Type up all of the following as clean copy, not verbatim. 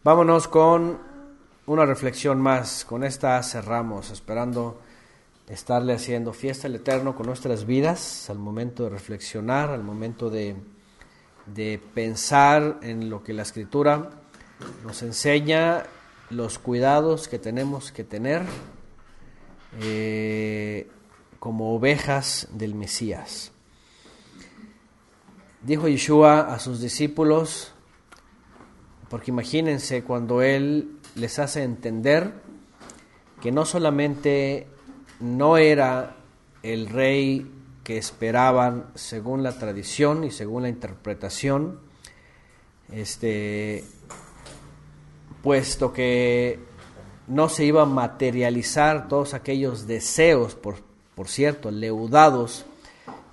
Vámonos con una reflexión más. Con esta cerramos, esperando estarle haciendo fiesta al Eterno con nuestras vidas, al momento de reflexionar, al momento de pensar en lo que la Escritura nos enseña, los cuidados que tenemos que tener como ovejas del Mesías. Dijo Yeshua a sus discípulos, porque imagínense cuando Él les hace entender que no solamente no era el rey que esperaban según la tradición y según la interpretación, puesto que no se iba a materializar todos aquellos deseos, por cierto, leudados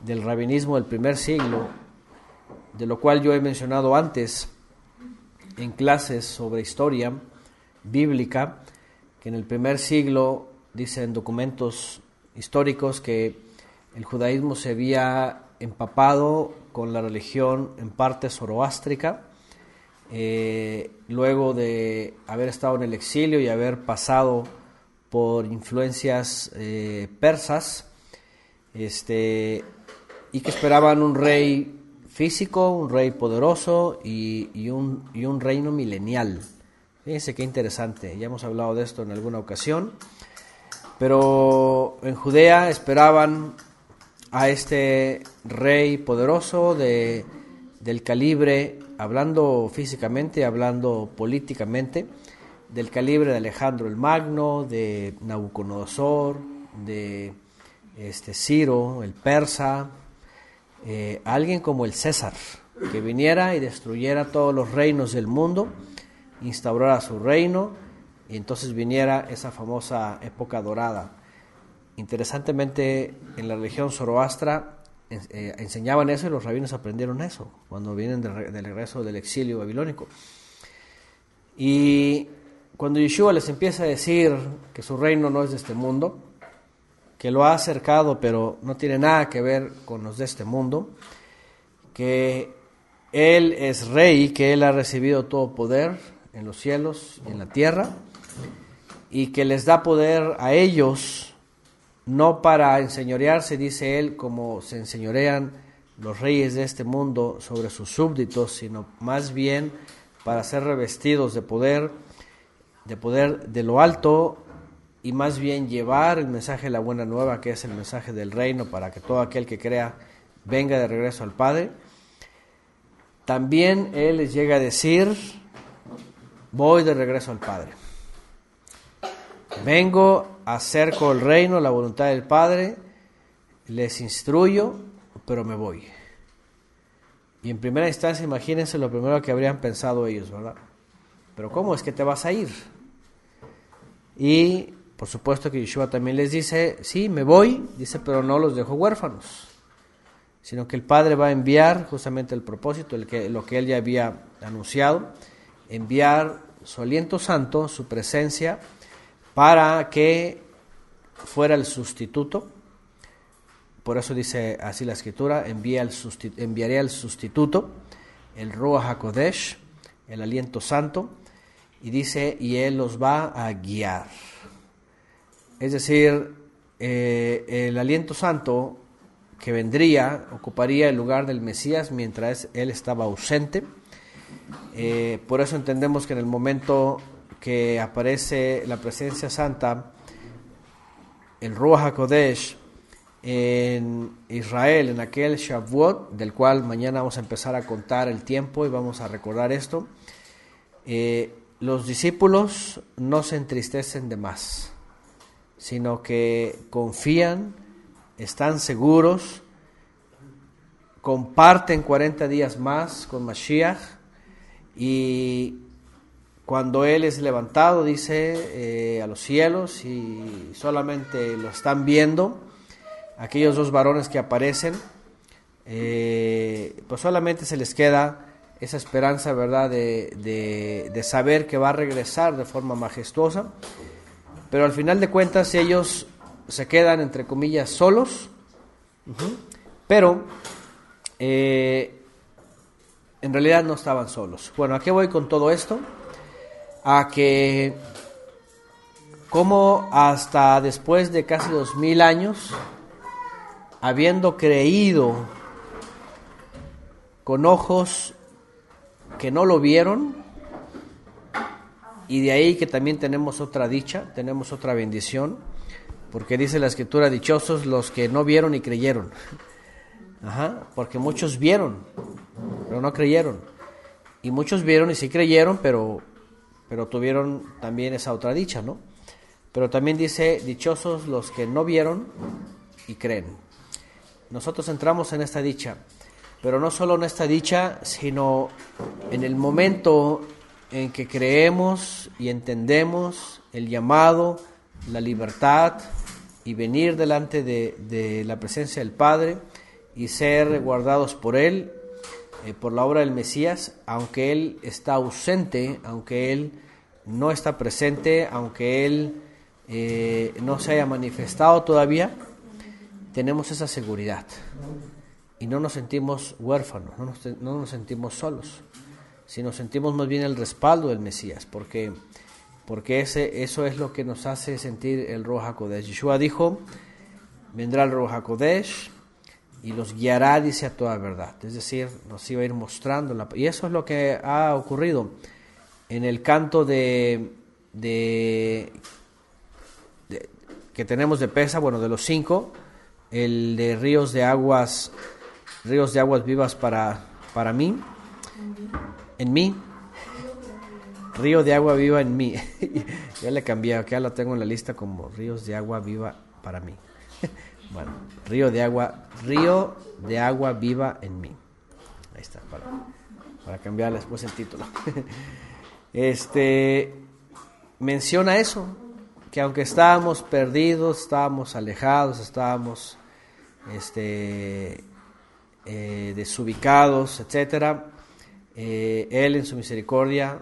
del rabinismo del primer siglo, de lo cual yo he mencionado antes en clases sobre historia bíblica, que en el primer siglo dicen documentos históricos que el judaísmo se había empapado con la religión en parte zoroástrica, luego de haber estado en el exilio y haber pasado por influencias persas, y que esperaban un rey físico, un rey poderoso y un reino milenial. Fíjense qué interesante, ya hemos hablado de esto en alguna ocasión, pero en Judea esperaban a este rey poderoso del calibre, hablando físicamente, hablando políticamente, del calibre de Alejandro el Magno, de Nabucodonosor, de Ciro el persa, alguien como el César, que viniera y destruyera todos los reinos del mundo, instaurara su reino, y entonces viniera esa famosa época dorada. Interesantemente, en la religión zoroastra enseñaban eso y los rabinos aprendieron eso cuando vienen del regreso del exilio babilónico. Y cuando Yeshua les empieza a decir que su reino no es de este mundo, que lo ha acercado pero no tiene nada que ver con los de este mundo, que Él es rey, que Él ha recibido todo poder en los cielos y en la tierra, y que les da poder a ellos, no para enseñorearse, dice Él, como se enseñorean los reyes de este mundo sobre sus súbditos, sino más bien para ser revestidos de poder de lo alto, y más bien llevar el mensaje de la buena nueva, que es el mensaje del reino, para que todo aquel que crea venga de regreso al Padre. También Él les llega a decir: voy de regreso al Padre. Vengo, acerco el reino, la voluntad del Padre, les instruyo, pero me voy. Y en primera instancia, imagínense lo primero que habrían pensado ellos, ¿verdad? Pero ¿cómo es que te vas a ir? Y por supuesto que Yeshua también les dice: sí, me voy, dice, pero no los dejo huérfanos, sino que el Padre va a enviar justamente el propósito, lo que Él ya había anunciado, enviar su aliento santo, su presencia, para que fuera el sustituto. Por eso dice así la Escritura: enviaré al sustituto, el Ruach HaKodesh, el aliento santo, y dice, y Él los va a guiar. Es decir, el aliento santo que vendría ocuparía el lugar del Mesías mientras Él estaba ausente. Por eso entendemos que en el momento que aparece la presencia santa, el Ruach HaKodesh, en Israel, en aquel Shavuot, del cual mañana vamos a empezar a contar el tiempo y vamos a recordar esto, los discípulos no se entristecen de más, sino que confían, están seguros, comparten 40 días más con Mashiach, y cuando Él es levantado, dice, a los cielos, y solamente lo están viendo aquellos dos varones que aparecen, pues solamente se les queda esa esperanza, ¿verdad?, de saber que va a regresar de forma majestuosa. Pero al final de cuentas ellos se quedan, entre comillas, solos, pero en realidad no estaban solos. Bueno, ¿a qué voy con todo esto? a que como hasta después de casi 2000 años, habiendo creído con ojos que no lo vieron, y de ahí que también tenemos otra dicha, tenemos otra bendición, porque dice la Escritura, dichosos los que no vieron y creyeron. Porque muchos vieron, pero no creyeron, y muchos vieron y sí creyeron, pero tuvieron también esa otra dicha, ¿no? Pero también dice, dichosos los que no vieron y creen. Nosotros entramos en esta dicha, pero no solo en esta dicha, sino en el momento en que creemos y entendemos el llamado, la libertad y venir delante de la presencia del Padre y ser guardados por Él, por la obra del Mesías, aunque Él está ausente, aunque Él no está presente, aunque Él no se haya manifestado todavía, tenemos esa seguridad y no nos sentimos huérfanos, no nos sentimos solos, sino sentimos más bien el respaldo del Mesías, porque eso es lo que nos hace sentir el Ruach HaKodesh. Yeshua dijo, vendrá el Ruach HaKodesh y los guiará, dice, a toda verdad, es decir, nos iba a ir mostrando, y eso es lo que ha ocurrido en el canto que tenemos de Pesa, bueno, de los 5, el de ríos de aguas vivas para mí, en mí, río de agua viva en mí. Ya le cambié, acá la tengo en la lista como ríos de agua viva para mí. Bueno, río de agua viva en mí. Ahí está, para cambiarle después el título. Menciona eso, que aunque estábamos perdidos, estábamos alejados, estábamos desubicados, etcétera, Él en su misericordia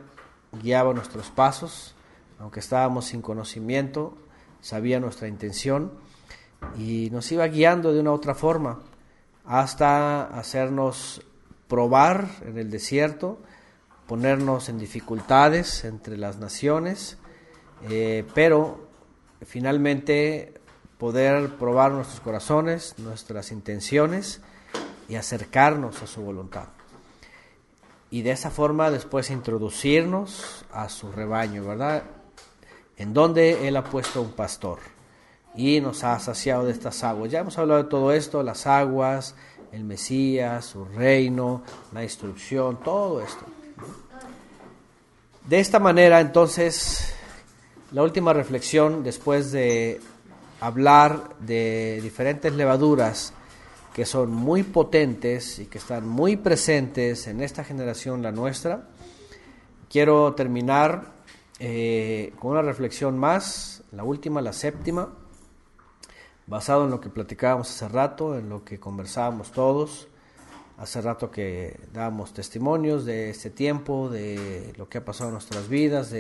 guiaba nuestros pasos, aunque estábamos sin conocimiento, sabía nuestra intención y nos iba guiando de una u otra forma hasta hacernos probar en el desierto, ponernos en dificultades entre las naciones, pero finalmente poder probar nuestros corazones, nuestras intenciones y acercarnos a su voluntad. Y de esa forma después introducirnos a su rebaño, ¿verdad? En donde Él ha puesto un pastor y nos ha saciado de estas aguas. Ya hemos hablado de todo esto, las aguas, el Mesías, su reino, la instrucción, todo esto. De esta manera, entonces, la última reflexión, después de hablar de diferentes levaduras que son muy potentes y que están muy presentes en esta generación, la nuestra, quiero terminar con una reflexión más, la última, la séptima, basado en lo que platicábamos hace rato, en lo que conversábamos todos, hace rato que dábamos testimonios de este tiempo, de lo que ha pasado en nuestras vidas,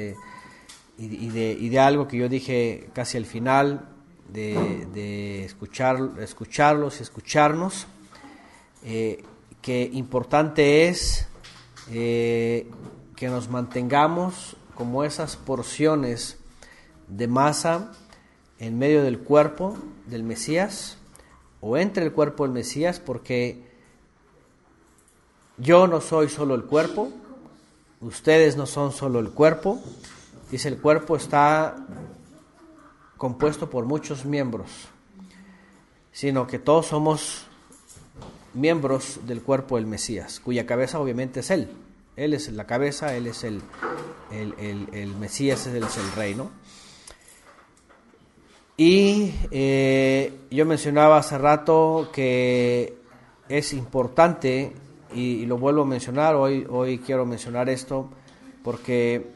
y de algo que yo dije casi al final, de escucharlos y escucharnos, que importante es que nos mantengamos como esas porciones de masa en medio del cuerpo del Mesías o entre el cuerpo del Mesías, porque yo no soy solo el cuerpo, ustedes no son solo el cuerpo, dice el cuerpo está compuesto por muchos miembros, sino que todos somos miembros del cuerpo del Mesías, cuya cabeza obviamente es Él. Él es la cabeza, Él es el Mesías, Él es el Rey, ¿no? Y yo mencionaba hace rato que es importante, y lo vuelvo a mencionar, hoy quiero mencionar esto, porque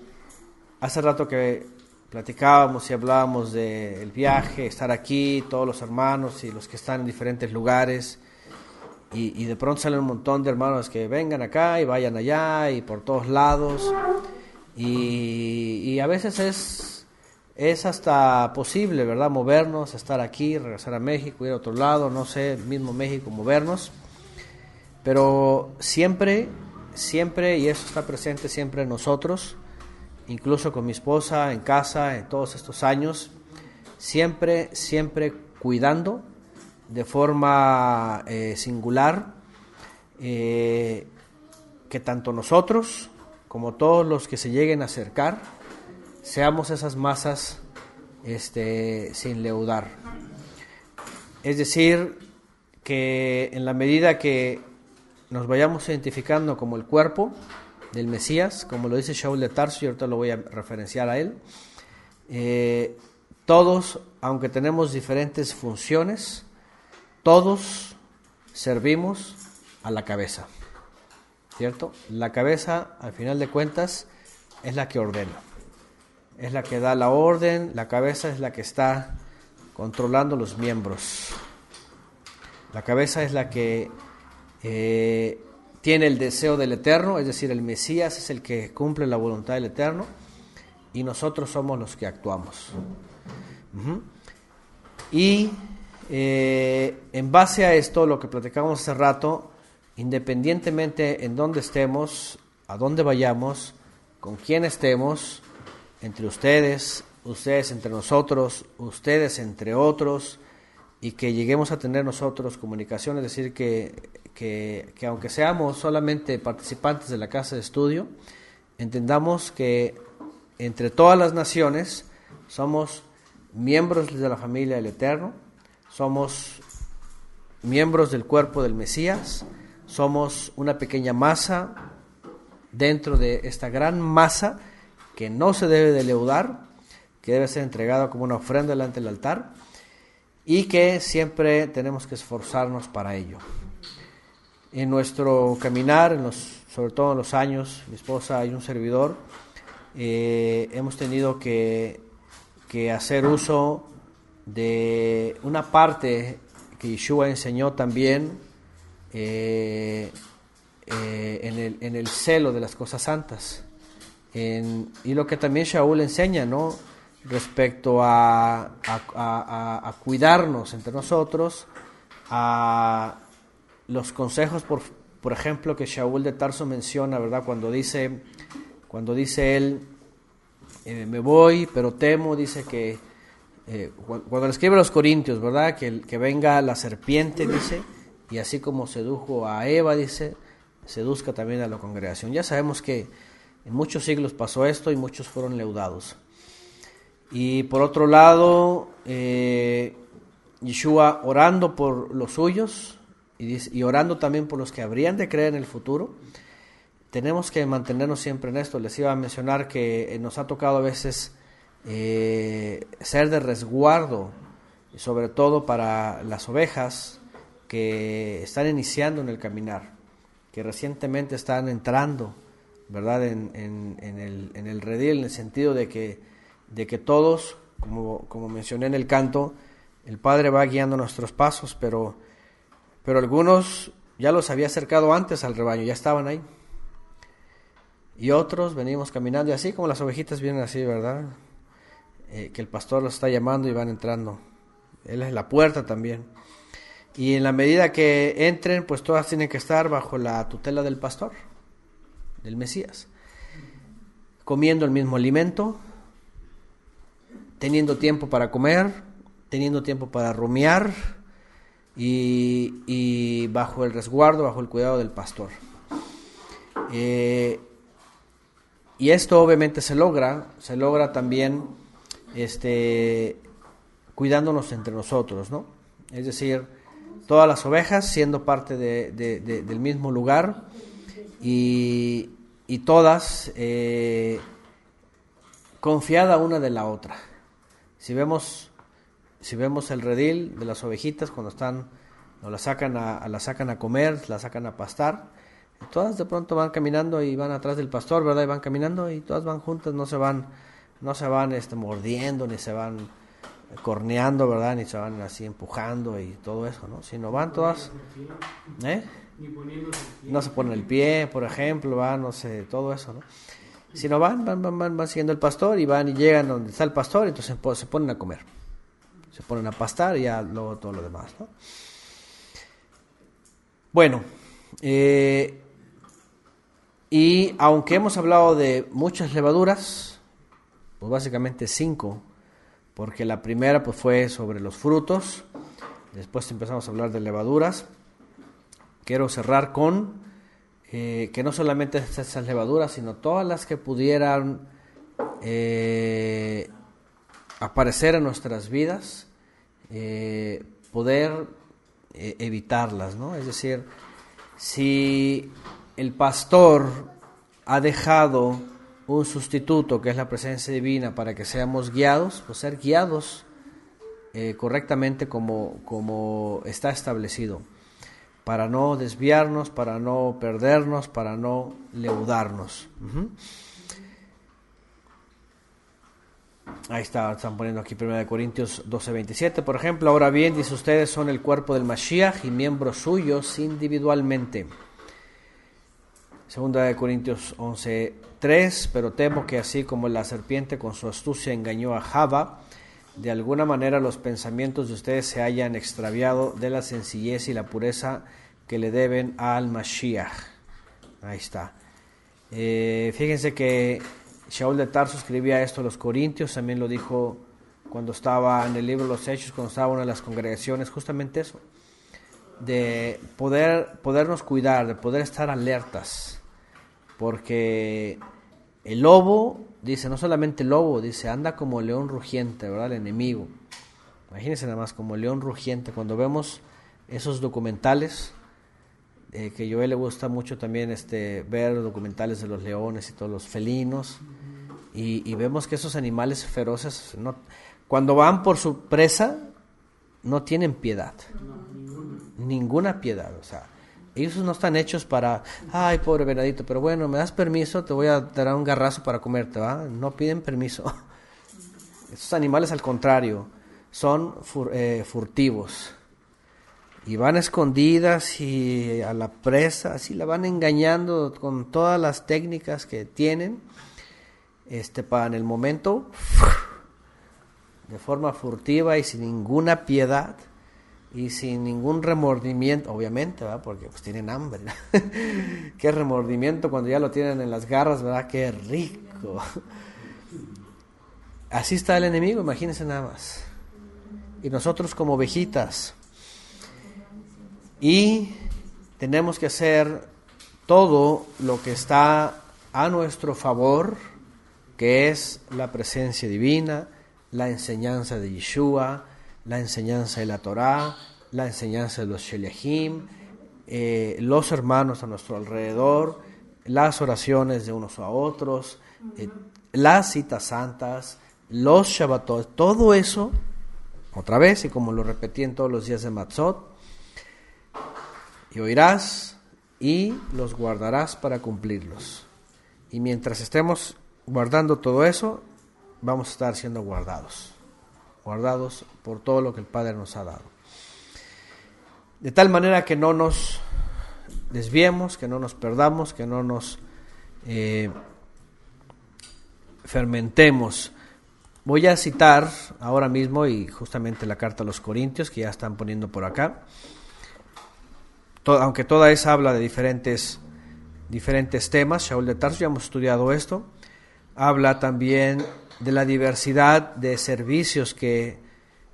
hace rato que platicábamos y hablábamos del viaje, estar aquí, todos los hermanos y los que están en diferentes lugares, y de pronto salen un montón de hermanos que vengan acá y vayan allá y por todos lados, y a veces es hasta posible, ¿verdad?, movernos, estar aquí, regresar a México, ir a otro lado, no sé, mismo México, movernos, pero siempre, y eso está presente siempre en nosotros, incluso con mi esposa en casa, en todos estos años, siempre cuidando de forma singular que tanto nosotros como todos los que se lleguen a acercar seamos esas masas sin leudar. Es decir, que en la medida que nos vayamos identificando como el cuerpo del Mesías, como lo dice Shaul de Tarso, y ahorita lo voy a referenciar a él, todos, aunque tenemos diferentes funciones, todos servimos a la cabeza, ¿cierto? La cabeza, al final de cuentas, es la que ordena, es la que da la orden, la cabeza es la que está controlando los miembros. La cabeza es la que tiene el deseo del Eterno, es decir, el Mesías es el que cumple la voluntad del Eterno y nosotros somos los que actuamos. Y en base a esto, lo que platicamos hace rato, independientemente en dónde estemos, a dónde vayamos, con quién estemos, entre ustedes, ustedes entre nosotros, ustedes entre otros, y que lleguemos a tener nosotros comunicación, es decir, que aunque seamos solamente participantes de la casa de estudio, entendamos que entre todas las naciones somos miembros de la familia del Eterno, somos miembros del cuerpo del Mesías, somos una pequeña masa dentro de esta gran masa que no se debe de leudar, que debe ser entregada como una ofrenda delante del altar y que siempre tenemos que esforzarnos para ello. En nuestro caminar, sobre todo en los años, mi esposa y un servidor, hemos tenido que hacer uso de una parte que Yeshua enseñó también en el celo de las cosas santas, y lo que también Shaul enseña, ¿no?, respecto a cuidarnos entre nosotros, a los consejos, por ejemplo, que Shaul de Tarso menciona, ¿verdad?, cuando dice él, me voy, pero temo, dice que cuando le escribe a los Corintios, ¿verdad?, que venga la serpiente, dice, y así como sedujo a Eva, dice, seduzca también a la congregación. Ya sabemos que en muchos siglos pasó esto y muchos fueron leudados. Y por otro lado, Yeshua orando por los suyos y orando también por los que habrían de creer en el futuro. Tenemos que mantenernos siempre en esto. Les iba a mencionar que nos ha tocado a veces ser de resguardo, sobre todo para las ovejas que están iniciando en el caminar, que recientemente están entrando, ¿verdad?, en el redil, en el sentido de que todos, como mencioné en el canto, el Padre va guiando nuestros pasos, pero algunos ya los había acercado antes al rebaño, ya estaban ahí. Y otros venimos caminando, y así como las ovejitas vienen así, ¿verdad?, que el pastor los está llamando y van entrando. Él es la puerta también. Y en la medida que entren, pues todas tienen que estar bajo la tutela del pastor, del Mesías, comiendo el mismo alimento, teniendo tiempo para comer, teniendo tiempo para rumiar y bajo el resguardo, bajo el cuidado del pastor. Y esto obviamente se logra también cuidándonos entre nosotros, ¿no? Es decir, todas las ovejas siendo parte del mismo lugar y todas confiada una de la otra. Si vemos el redil de las ovejitas cuando las sacan a comer, las sacan a pastar, todas de pronto van caminando y van atrás del pastor, ¿verdad? Y van caminando y todas van juntas, no se van mordiendo, ni se van corneando, ¿verdad? Ni se van así empujando y todo eso, ¿no? Sino van todas, no se ponen el pie, por ejemplo, van, no sé, todo eso, ¿no? Sino van siguiendo el pastor y van y llegan donde está el pastor, y entonces se ponen a comer, se ponen a pastar y ya luego todo lo demás, ¿no? Bueno, y aunque hemos hablado de muchas levaduras, pues básicamente 5, porque la primera pues fue sobre los frutos, después empezamos a hablar de levaduras. Quiero cerrar con que no solamente esas levaduras, sino todas las que pudieran aparecer en nuestras vidas, poder evitarlas, ¿no? Es decir, si el pastor ha dejado un sustituto que es la presencia divina para que seamos guiados, pues ser guiados correctamente como está establecido, para no desviarnos, para no perdernos, para no leudarnos. Ahí están poniendo aquí 1 Corintios 12:27, por ejemplo. Ahora bien, dice, ustedes son el cuerpo del Mashiach y miembros suyos individualmente. 2 Corintios 11:3, pero temo que así como la serpiente con su astucia engañó a Java, de alguna manera los pensamientos de ustedes se hayan extraviado de la sencillez y la pureza que le deben al Mashiach. Ahí está. Fíjense que Shaul de Tarso escribía esto a los Corintios, también lo dijo cuando estaba en el libro de los Hechos, cuando estaba en una de las congregaciones, justamente eso, de podernos cuidar, de poder estar alertas, porque el lobo, dice, no solamente el lobo, dice, anda como león rugiente, ¿verdad? El enemigo. Imagínense nada más, como león rugiente. Cuando vemos esos documentales, que a Joel le gusta mucho también ver documentales de los leones y todos los felinos, y vemos que esos animales feroces, cuando van por su presa, no tienen piedad. Ninguna piedad, o sea, ellos no están hechos para, ay, pobre venadito, pero bueno, me das permiso, te voy a dar un garrazo para comerte, ¿va? No piden permiso. Estos animales, al contrario, son furtivos, y van escondidas y a la presa, así la van engañando con todas las técnicas que tienen, para en el momento, de forma furtiva y sin ninguna piedad, y sin ningún remordimiento, obviamente, ¿verdad? Porque pues tienen hambre. Qué remordimiento cuando ya lo tienen en las garras, ¿verdad? Qué rico. Así está el enemigo, imagínense nada más. Y nosotros como ovejitas. Y tenemos que hacer todo lo que está a nuestro favor, que es la presencia divina, la enseñanza de Yeshua, la enseñanza de la Torá, la enseñanza de los Sheliachim, los hermanos a nuestro alrededor, las oraciones de unos a otros, las citas santas, los Shabbatot, todo eso, otra vez, y como lo repetí en todos los días de Matzot, y oirás y los guardarás para cumplirlos. Y mientras estemos guardando todo eso, vamos a estar siendo guardados por todo lo que el Padre nos ha dado. De tal manera que no nos desviemos, que no nos perdamos, que no nos fermentemos. Voy a citar ahora mismo, y justamente la carta a los Corintios, que ya están poniendo por acá, aunque toda esa habla de diferentes temas. Shaul de Tarso, ya hemos estudiado esto. Habla también de la diversidad de servicios que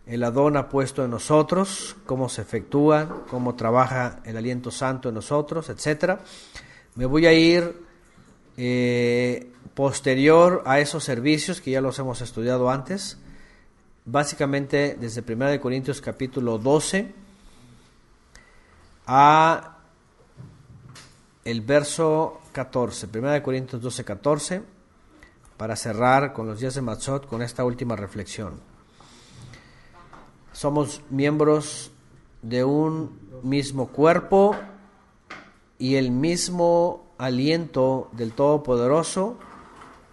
el Adón ha puesto en nosotros, cómo se efectúan, cómo trabaja el aliento santo en nosotros, etc. Me voy a ir posterior a esos servicios que ya los hemos estudiado antes, básicamente desde 1 Corintios capítulo 12 a el verso 14, 1 Corintios 12, 14, para cerrar con los días de Matzot con esta última reflexión. Somos miembros de un mismo cuerpo y el mismo aliento del Todopoderoso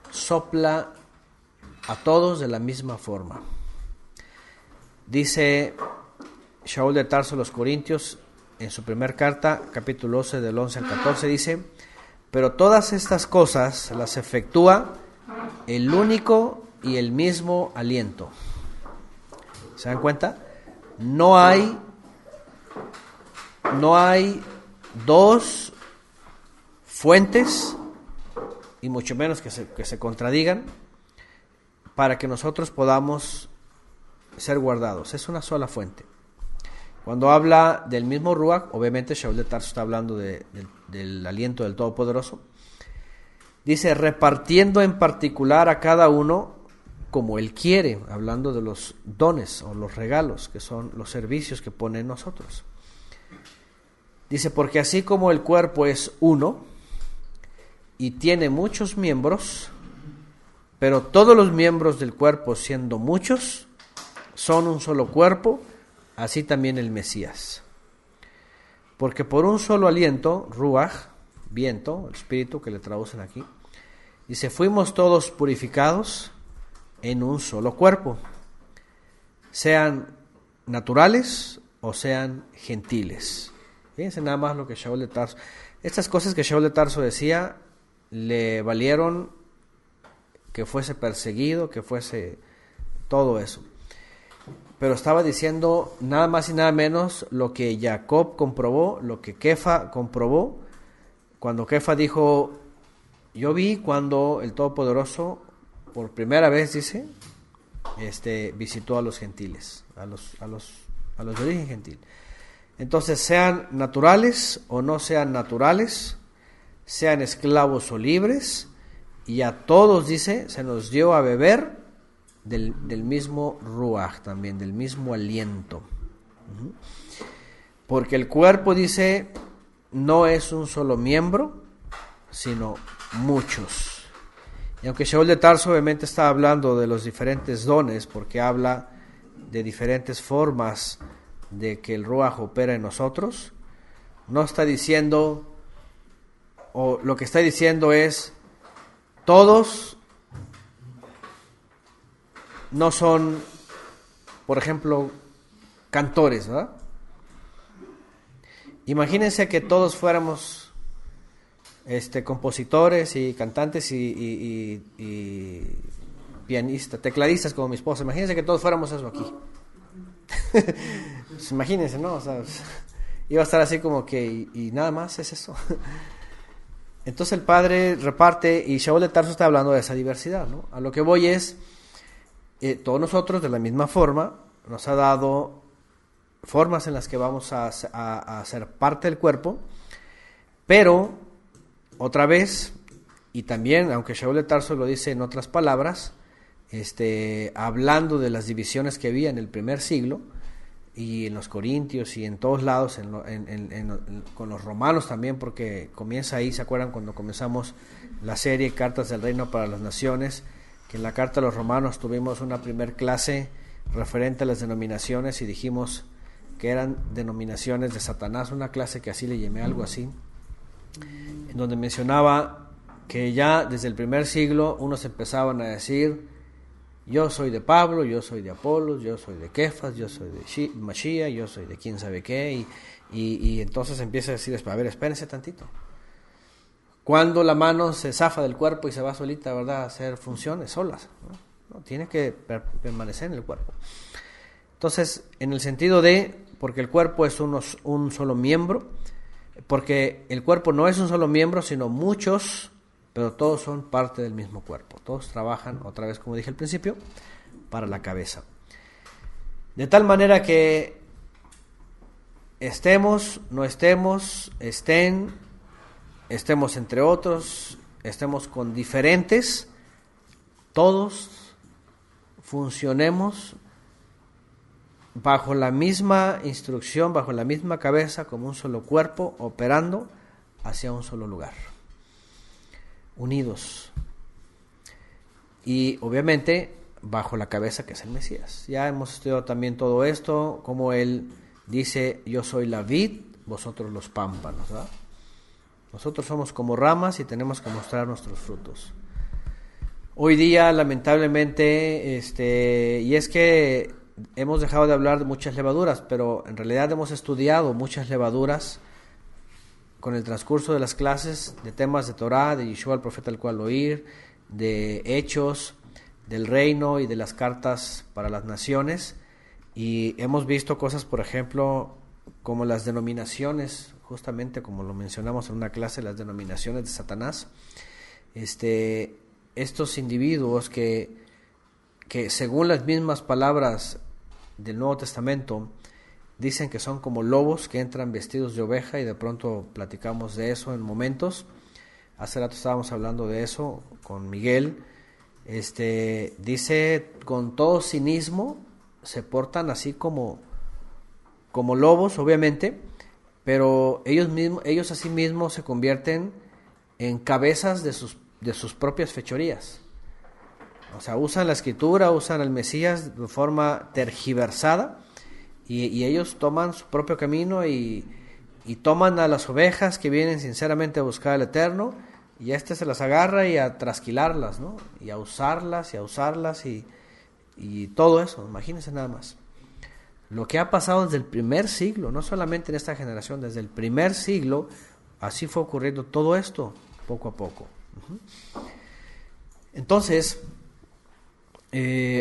sopla a todos de la misma forma. Dice Shaul de Tarso a los Corintios en su primer carta, capítulo 12, del 11 al 14, dice: pero todas estas cosas las efectúa el único y el mismo aliento. ¿Se dan cuenta? No hay dos fuentes, y mucho menos que se contradigan, para que nosotros podamos ser guardados. Es una sola fuente. Cuando habla del mismo Ruach, obviamente Shaul de Tarso está hablando del aliento del Todopoderoso. Dice, repartiendo en particular a cada uno como Él quiere, hablando de los dones o los regalos, que son los servicios que pone en nosotros. Dice, porque así como el cuerpo es uno y tiene muchos miembros, pero todos los miembros del cuerpo, siendo muchos, son un solo cuerpo, así también el Mesías. Porque por un solo aliento, Ruach, viento, el espíritu que le traducen aquí, dice, fuimos todos purificados en un solo cuerpo, sean naturales o sean gentiles. Fíjense nada más lo que Shaul de Tarso, estas cosas que Shaul de Tarso decía, le valieron que fuese perseguido, que fuese todo eso. Pero estaba diciendo nada más y nada menos lo que Jacob comprobó, lo que Kefa comprobó, cuando Kefa dijo, yo vi cuando el Todopoderoso por primera vez, dice, visitó a los gentiles, a los de origen gentil. Entonces, sean naturales o no sean naturales, sean esclavos o libres, y a todos, dice, se nos dio a beber del mismo Ruach también, del mismo aliento. Porque el cuerpo, dice, no es un solo miembro, sino muchos. Y aunque Shaul de Tarso obviamente está hablando de los diferentes dones, porque habla de diferentes formas de que el Ruach opera en nosotros, no está diciendo, o lo que está diciendo es, todos no son, por ejemplo, cantores, ¿verdad? Imagínense que todos fuéramos compositores y cantantes y pianistas, tecladistas como mi esposa. Imagínense que todos fuéramos eso aquí. Pues imagínense, ¿no? O sea, iba a estar así como que y nada más es eso. Entonces el Padre reparte, y Shaul de Tarso está hablando de esa diversidad, ¿no? A lo que voy es, todos nosotros de la misma forma nos ha dado formas en las que vamos a ser parte del cuerpo, pero otra vez, y también, aunque Shaul de Tarso lo dice en otras palabras, hablando de las divisiones que había en el primer siglo, y en los corintios y en todos lados, con los romanos también, porque comienza ahí, ¿se acuerdan cuando comenzamos la serie Cartas del Reino para las Naciones? Que en la carta a los romanos tuvimos una primer clase referente a las denominaciones y dijimos que eran denominaciones de Satanás, una clase que así le llamé, algo así, en donde mencionaba que ya desde el primer siglo unos empezaban a decir, yo soy de Pablo, yo soy de Apolos, yo soy de Kefas, yo soy de Mashiach, yo soy de quién sabe qué, y entonces empieza a decir, a ver, espérense tantito. Cuando la mano se zafa del cuerpo y se va solita, ¿verdad?, a hacer funciones solas, ¿no? Tiene que permanecer en el cuerpo. Entonces, en el sentido de, porque el cuerpo es un solo miembro, porque el cuerpo no es un solo miembro, sino muchos, pero todos son parte del mismo cuerpo. Todos trabajan, otra vez como dije al principio, para la cabeza. De tal manera que estemos, no estemos, estemos entre otros, estemos con diferentes, todos funcionemos bajo la misma instrucción, bajo la misma cabeza, como un solo cuerpo, operando hacia un solo lugar, unidos, y obviamente bajo la cabeza que es el Mesías. Ya hemos estudiado también todo esto, como él dice, yo soy la vid, vosotros los pámpanos, ¿verdad? Nosotros somos como ramas y tenemos que mostrar nuestros frutos. Hoy día, lamentablemente, y es que hemos dejado de hablar de muchas levaduras, pero en realidad hemos estudiado muchas levaduras con el transcurso de las clases de temas de Torah, de Yeshua el profeta al cual oír, de Hechos, del reino y de las cartas para las naciones, y hemos visto cosas, por ejemplo, como las denominaciones, justamente como lo mencionamos en una clase, las denominaciones de Satanás. Estos individuos que que según las mismas palabras del Nuevo Testamento, dicen que son como lobos que entran vestidos de oveja, y de pronto platicamos de eso en momentos. Hace rato estábamos hablando de eso con Miguel. Dice, con todo cinismo se portan así como lobos, obviamente, pero ellos así mismos se convierten en cabezas de sus propias fechorías. O sea, usan la escritura, usan al Mesías de forma tergiversada, y ellos toman su propio camino y toman a las ovejas que vienen sinceramente a buscar al Eterno, y se las agarra y a trasquilarlas, ¿no? Y a usarlas y todo eso. Imagínense nada más lo que ha pasado desde el primer siglo, no solamente en esta generación, desde el primer siglo, así fue ocurriendo todo esto, poco a poco. Entonces,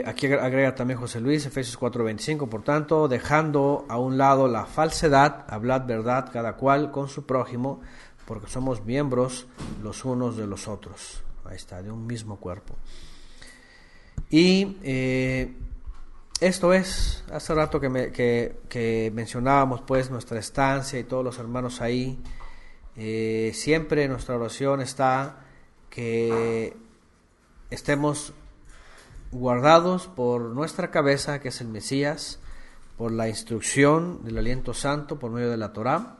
aquí agrega también José Luis, Efesios 4:25, por tanto, dejando a un lado la falsedad, hablad verdad cada cual con su prójimo, porque somos miembros los unos de los otros. Ahí está, de un mismo cuerpo. Y esto es, hace rato que mencionábamos pues nuestra estancia y todos los hermanos ahí, siempre nuestra oración está que estemos guardados por nuestra cabeza, que es el Mesías, por la instrucción del aliento santo por medio de la Torá,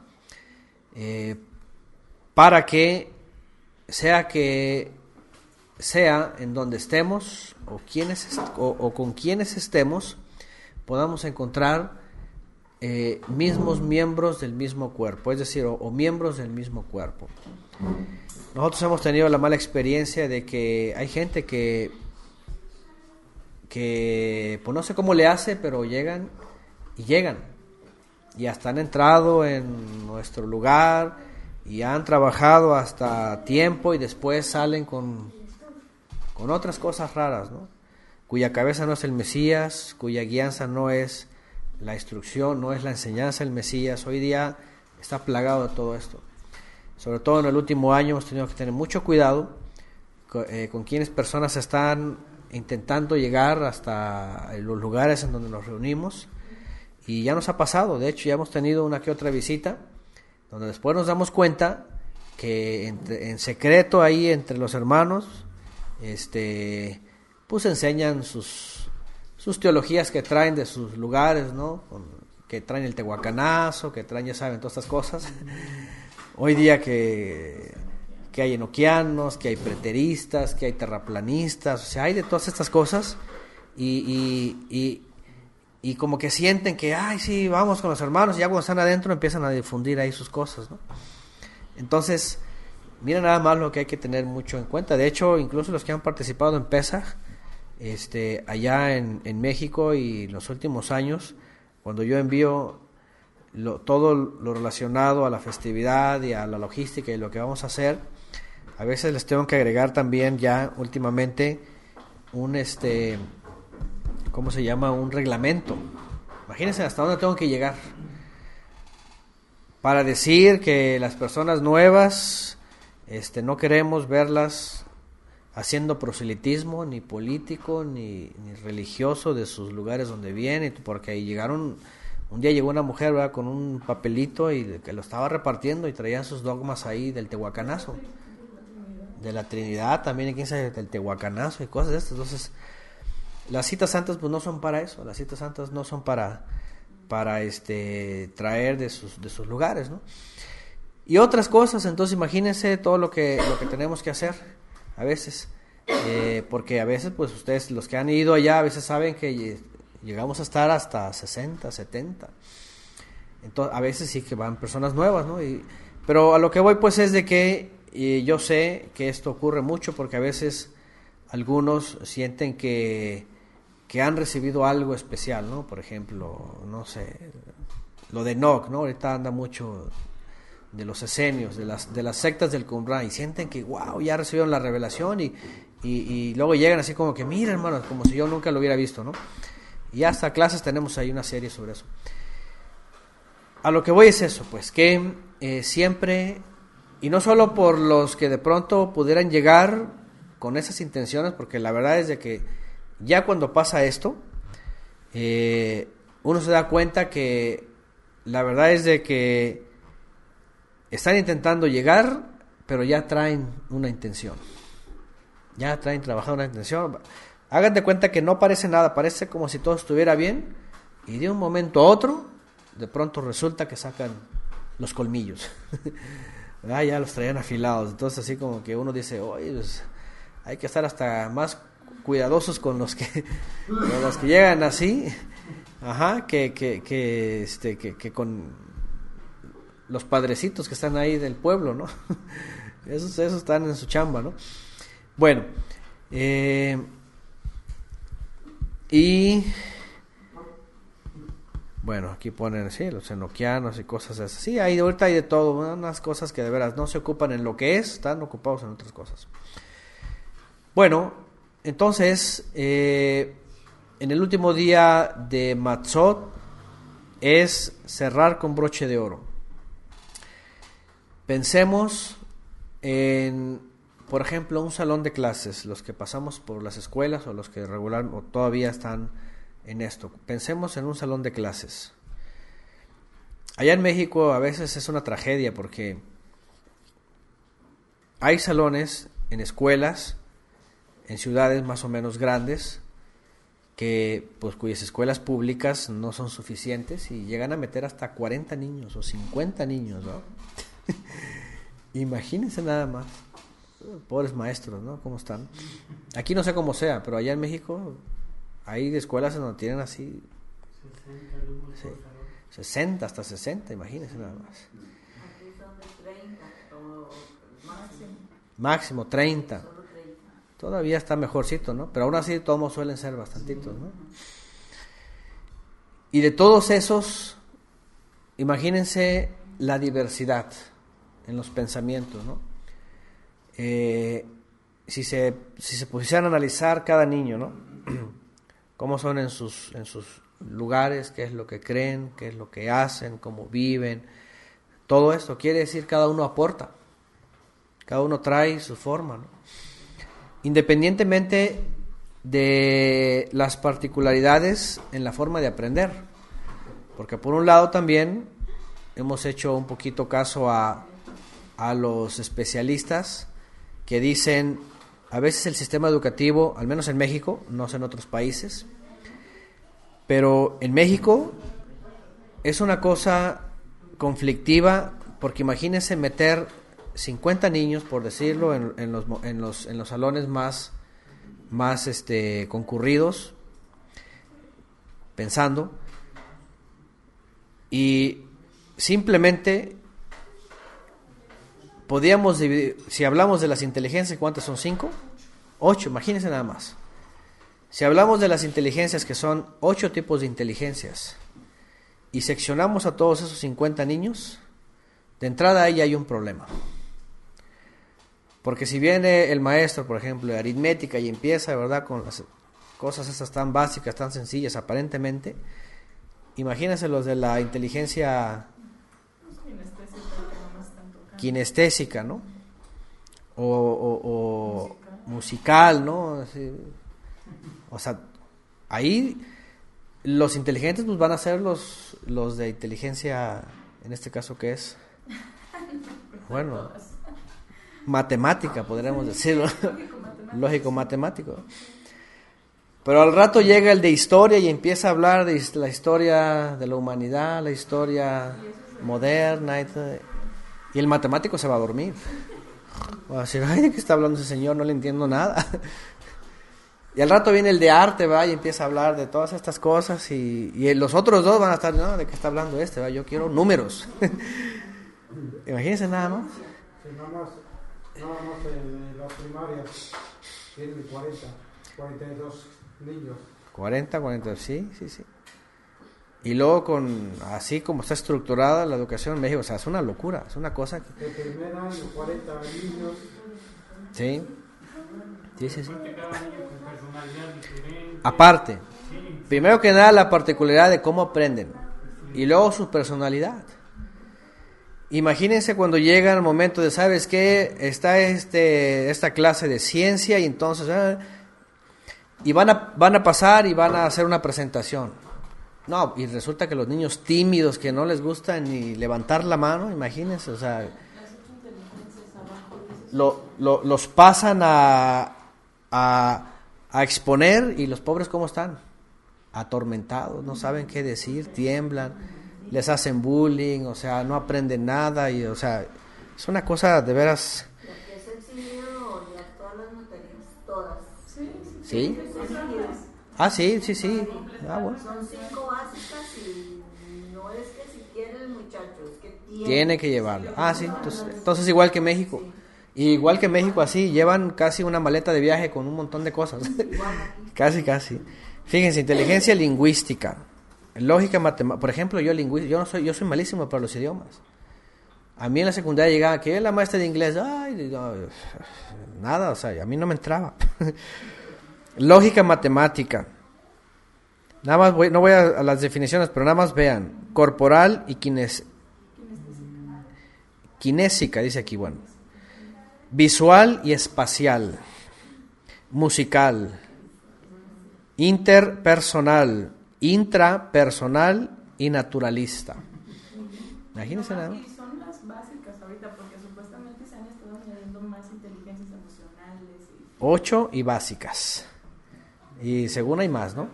para que sea en donde estemos o con quienes estemos, podamos encontrar mismos miembros del mismo cuerpo, es decir, o miembros del mismo cuerpo. Nosotros hemos tenido la mala experiencia de que hay gente que pues no sé cómo le hace, pero llegan y hasta han entrado en nuestro lugar y han trabajado hasta tiempo, y después salen con otras cosas raras, ¿no? Cuya cabeza no es el Mesías, cuya guianza no es la instrucción, no es la enseñanza del Mesías. Hoy día está plagado de todo esto. Sobre todo en el último año hemos tenido que tener mucho cuidado con quienes personas están intentando llegar hasta los lugares en donde nos reunimos, y ya nos ha pasado. De hecho, ya hemos tenido una que otra visita donde después nos damos cuenta que en secreto ahí entre los hermanos pues enseñan sus teologías que traen de sus lugares, ¿no? Que traen el tehuacanazo, que traen, ya saben, todas estas cosas. Hoy día que hay enoquianos, que hay preteristas, que hay terraplanistas, o sea, hay de todas estas cosas, y como que sienten que, ay, sí, vamos con los hermanos, y ya cuando están adentro empiezan a difundir ahí sus cosas, ¿no? Entonces, mira nada más lo que hay que tener mucho en cuenta. De hecho, incluso los que han participado en Pesaj, allá en México, y en los últimos años, cuando yo envío todo lo relacionado a la festividad y a la logística y lo que vamos a hacer, a veces les tengo que agregar también ya últimamente un ¿cómo se llama? Un reglamento. Imagínense hasta dónde tengo que llegar para decir que las personas nuevas no queremos verlas haciendo proselitismo ni político ni religioso de sus lugares donde vienen, porque ahí un día llegó una mujer, ¿verdad?, con un papelito y que lo estaba repartiendo, y traía sus dogmas ahí del tehuacanazo, de la Trinidad también, y quién sabe, del tehuacanazo y cosas de estas. Entonces, las citas santas pues no son para eso. Las citas santas no son para traer de sus lugares, ¿no? Y otras cosas. Entonces imagínense todo lo que tenemos que hacer a veces, porque a veces pues ustedes, los que han ido allá, a veces saben que llegamos a estar hasta 60, 70. Entonces, a veces sí que van personas nuevas, ¿no? Pero a lo que voy pues es de que yo sé que esto ocurre mucho, porque a veces algunos sienten que han recibido algo especial, ¿no? Por ejemplo, no sé, lo de Enoch, ¿no? Ahorita anda mucho de los esenios, de las sectas del Qumran, y sienten que, wow, ya recibieron la revelación, y luego llegan así como que, mira, hermano, como si yo nunca lo hubiera visto, ¿no? Y hasta clases tenemos ahí una serie sobre eso. A lo que voy es eso, pues, que siempre, y no solo por los que de pronto pudieran llegar con esas intenciones, porque la verdad es de que ya cuando pasa esto, uno se da cuenta que la verdad es de que están intentando llegar, pero ya traen una intención. Ya traen trabajando una intención. Hagan de cuenta que no parece nada, parece como si todo estuviera bien, y de un momento a otro, de pronto resulta que sacan los colmillos. Ya los traían afilados. Entonces así como que uno dice, oye, pues, hay que estar hasta más cuidadosos con los que llegan así, que con los padrecitos que están ahí del pueblo, ¿no? Esos están en su chamba, ¿no? Bueno, y bueno, aquí ponen, sí, los enoquianos y cosas así. Sí, ahorita hay de todo, unas cosas que de veras no se ocupan en lo que es, están ocupados en otras cosas. Bueno, entonces, en el último día de Matzot es cerrar con broche de oro. Pensemos en, por ejemplo, un salón de clases, los que pasamos por las escuelas o los que regular o todavía están en esto. Pensemos en un salón de clases. Allá en México a veces es una tragedia porque hay salones en escuelas, en ciudades más o menos grandes, que pues cuyas escuelas públicas no son suficientes y llegan a meter hasta 40 niños o 50 niños, ¿no? Imagínense nada más. Pobres maestros, ¿no? ¿Cómo están? Aquí no sé cómo sea, pero allá en México hay escuelas en donde tienen así 60 hasta 60, imagínense nada más. Aquí son de 30 o máximo 30. Todavía está mejorcito, ¿no? Pero aún así todos suelen ser bastantitos, ¿no? Y de todos esos, imagínense la diversidad en los pensamientos, ¿no? Si se pusieran a analizar cada niño, ¿no? Cómo son en sus lugares, qué es lo que creen, qué es lo que hacen, cómo viven, todo esto quiere decir cada uno aporta, cada uno trae su forma, ¿no? Independientemente de las particularidades en la forma de aprender, porque por un lado también hemos hecho un poquito caso a los especialistas que dicen, a veces el sistema educativo, al menos en México, no sé en otros países, pero en México es una cosa conflictiva, porque imagínense meter 50 niños, por decirlo, en los salones más concurridos, pensando, y simplemente podíamos dividir, si hablamos de las inteligencias, ¿cuántas son? 5, 8, imagínense nada más. Si hablamos de las inteligencias, que son 8 tipos de inteligencias, y seccionamos a todos esos 50 niños, de entrada ahí hay un problema. Porque si viene el maestro, por ejemplo, de aritmética y empieza, ¿verdad?, con las cosas esas tan básicas, tan sencillas aparentemente, imagínense los de la inteligencia kinestésica, ¿no? O musical, ¿no? Así, o sea, ahí los inteligentes pues van a ser los de inteligencia, en este caso, ¿qué es? Bueno, matemática, podríamos decirlo. Lógico matemático. Pero al rato llega el de historia y empieza a hablar de la historia de la humanidad, la historia moderna, y el matemático se va a dormir. Va a decir, ay, ¿de qué está hablando ese señor? No le entiendo nada. Y al rato viene el de arte, ¿va? Y empieza a hablar de todas estas cosas, y los otros dos van a estar, no, ¿de qué está hablando este? ¿Va? Yo quiero números. Imagínense nada más. Sí, nada más en las primarias tienen 42 niños. 40, sí. Y luego así como está estructurada la educación en México, o sea, es una locura, es una cosa que... El primer año, 40 niños. Sí. Aparte, primero que nada la particularidad de cómo aprenden, y luego su personalidad. Imagínense cuando llega el momento de, ¿sabes qué? Está esta clase de ciencia, y entonces y van a pasar y van a hacer una presentación. No, y resulta que los niños tímidos que no les gusta ni levantar la mano, imagínense, o sea, los pasan a exponer, y los pobres ¿cómo están? Atormentados, no saben qué decir, tiemblan, les hacen bullying, o sea, no aprenden nada, y o sea, es una cosa de veras. Lo que es sencillo y todas las materias, todas. ¿Sí? Sí. Ah, bueno. Son 5 básicas y no es que si quiere el muchacho, es que tiene que llevarlo. Ah, sí, entonces igual que México. Y igual que México, así, llevan casi una maleta de viaje con un montón de cosas. Casi. Fíjense, inteligencia lingüística, lógica matemática. Por ejemplo, yo soy malísimo para los idiomas. A mí en la secundaria llegaba que la maestra de inglés, nada, o sea, a mí no me entraba. Lógica matemática. Nada más no voy a las definiciones, pero nada más vean. Corporal y kinésica, dice aquí, bueno. Visual y espacial. Musical. Interpersonal, intrapersonal y naturalista. Imagínense nada más. Y son las básicas ahorita, porque supuestamente se han estado añadiendo más inteligencias emocionales. 8 y básicas. Y según hay más, ¿no?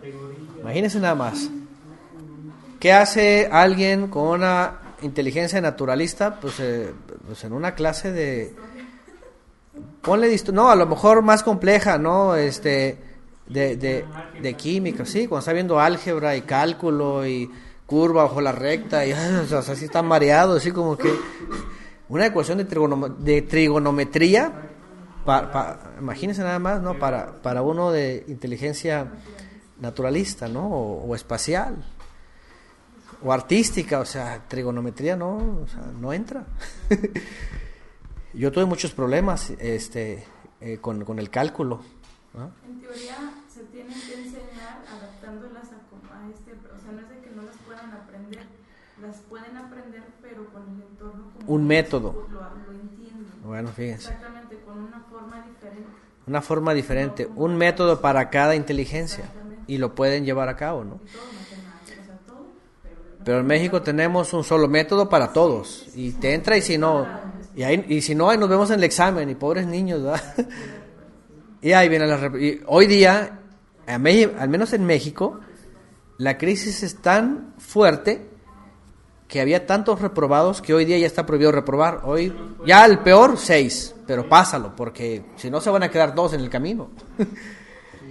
Imagínense nada más. ¿Qué hace alguien con una inteligencia naturalista? Pues en una clase de... a lo mejor más compleja, ¿no? De química, sí, cuando está viendo álgebra y cálculo y curva bajo la recta y o sea, así está mareado, así como que una ecuación de trigonometría, imagínense nada más, ¿no? Para uno de inteligencia naturalista, ¿no? O espacial o artística, o sea, trigonometría no, o sea, no entra. Yo tuve muchos problemas con el cálculo, ¿no? En teoría se tienen que enseñar adaptándolas o sea, no es de que no las puedan aprender, las pueden aprender, pero con el entorno como un método. Lo entienden. Bueno, fíjense. Exactamente, con una forma diferente. Una forma diferente, un método para cada inteligencia y lo pueden llevar a cabo, ¿no? Y todo matemáticas, o sea, todo, pero en México tenemos un solo método para todos y te entra y si no, y si no, ahí nos vemos en el examen y pobres niños, ¿verdad? Y ahí viene y hoy día, al menos en México, la crisis es tan fuerte que había tantos reprobados que hoy día ya está prohibido reprobar. Hoy ya el peor 6, pero pásalo, porque si no se van a quedar 2 en el camino.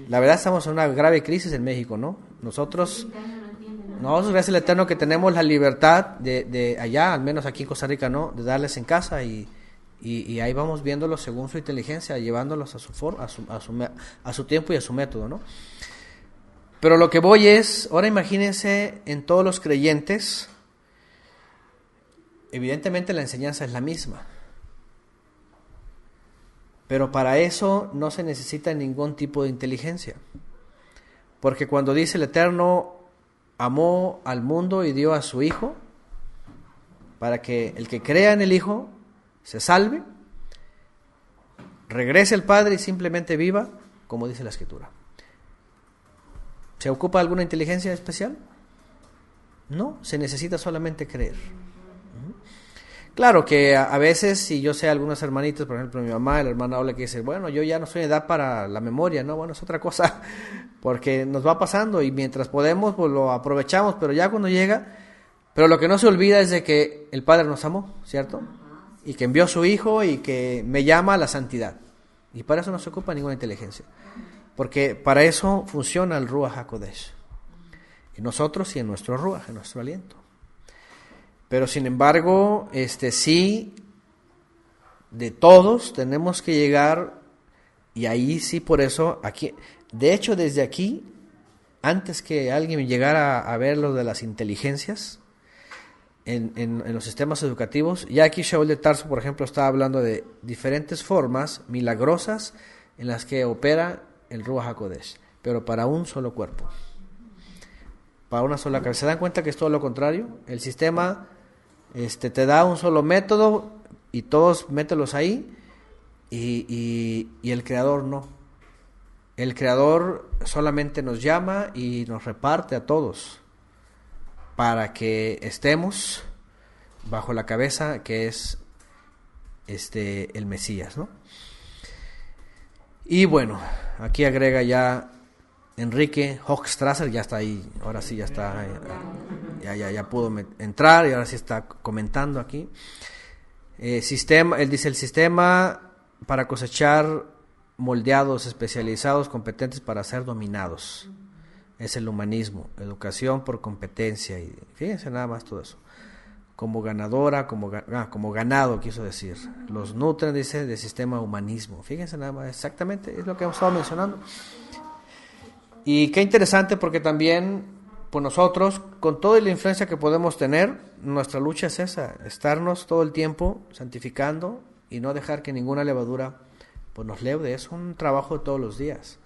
La verdad estamos en una grave crisis en México, ¿no? Nosotros, gracias al Eterno que tenemos la libertad de allá, al menos aquí en Costa Rica, ¿no? De darles en casa y ahí vamos viéndolos según su inteligencia, llevándolos a su forma, a su tiempo y a su método, ¿no? Pero lo que voy es, ahora imagínense en todos los creyentes, evidentemente la enseñanza es la misma, pero para eso no se necesita ningún tipo de inteligencia, porque cuando dice el Eterno amó al mundo y dio a su Hijo para que el que crea en el Hijo se salve, regrese al Padre y simplemente viva como dice la Escritura. ¿Se ocupa alguna inteligencia especial? No, se necesita solamente creer. Claro que a veces, si yo sé algunos hermanitos, por ejemplo mi mamá, la hermana Ola, que dice, bueno, yo ya no soy en edad para la memoria, no, bueno, es otra cosa, porque nos va pasando y mientras podemos, pues lo aprovechamos, pero ya cuando llega, pero lo que no se olvida es de que el Padre nos amó, ¿cierto? Y que envió a su Hijo y que me llama a la santidad. Y para eso no se ocupa ninguna inteligencia, porque para eso funciona el Ruach HaKodesh, en nosotros y en nuestro Ruach, en nuestro aliento. Pero sin embargo, sí, de todos tenemos que llegar, y ahí sí, por eso, aquí, de hecho desde aquí, antes que alguien llegara a ver lo de las inteligencias en los sistemas educativos, ya aquí Shaul de Tarso, por ejemplo, estaba hablando de diferentes formas milagrosas en las que opera el Ruach HaKodesh, pero para un solo cuerpo, para una sola cabeza. ¿Se dan cuenta que es todo lo contrario? El sistema te da un solo método y todos mételos ahí y el creador no. el Creador solamente nos llama y nos reparte a todos para que estemos bajo la cabeza que es el Mesías, ¿no? Y bueno, aquí agrega ya Enrique Hochstrasser, ya está ahí, ahora sí ya está, ya pudo entrar y ahora sí está comentando aquí. Él dice: el sistema para cosechar moldeados, especializados, competentes para ser dominados. Es el humanismo, educación por competencia. Y fíjense nada más todo eso. Como ganadora, como ganado, quiso decir. Los nutren, dice, del sistema humanismo. Fíjense nada más, exactamente, es lo que hemos estado mencionando. Y qué interesante, porque también, pues nosotros, con toda la influencia que podemos tener, nuestra lucha es esa, estarnos todo el tiempo santificando y no dejar que ninguna levadura pues nos leude. Es un trabajo de todos los días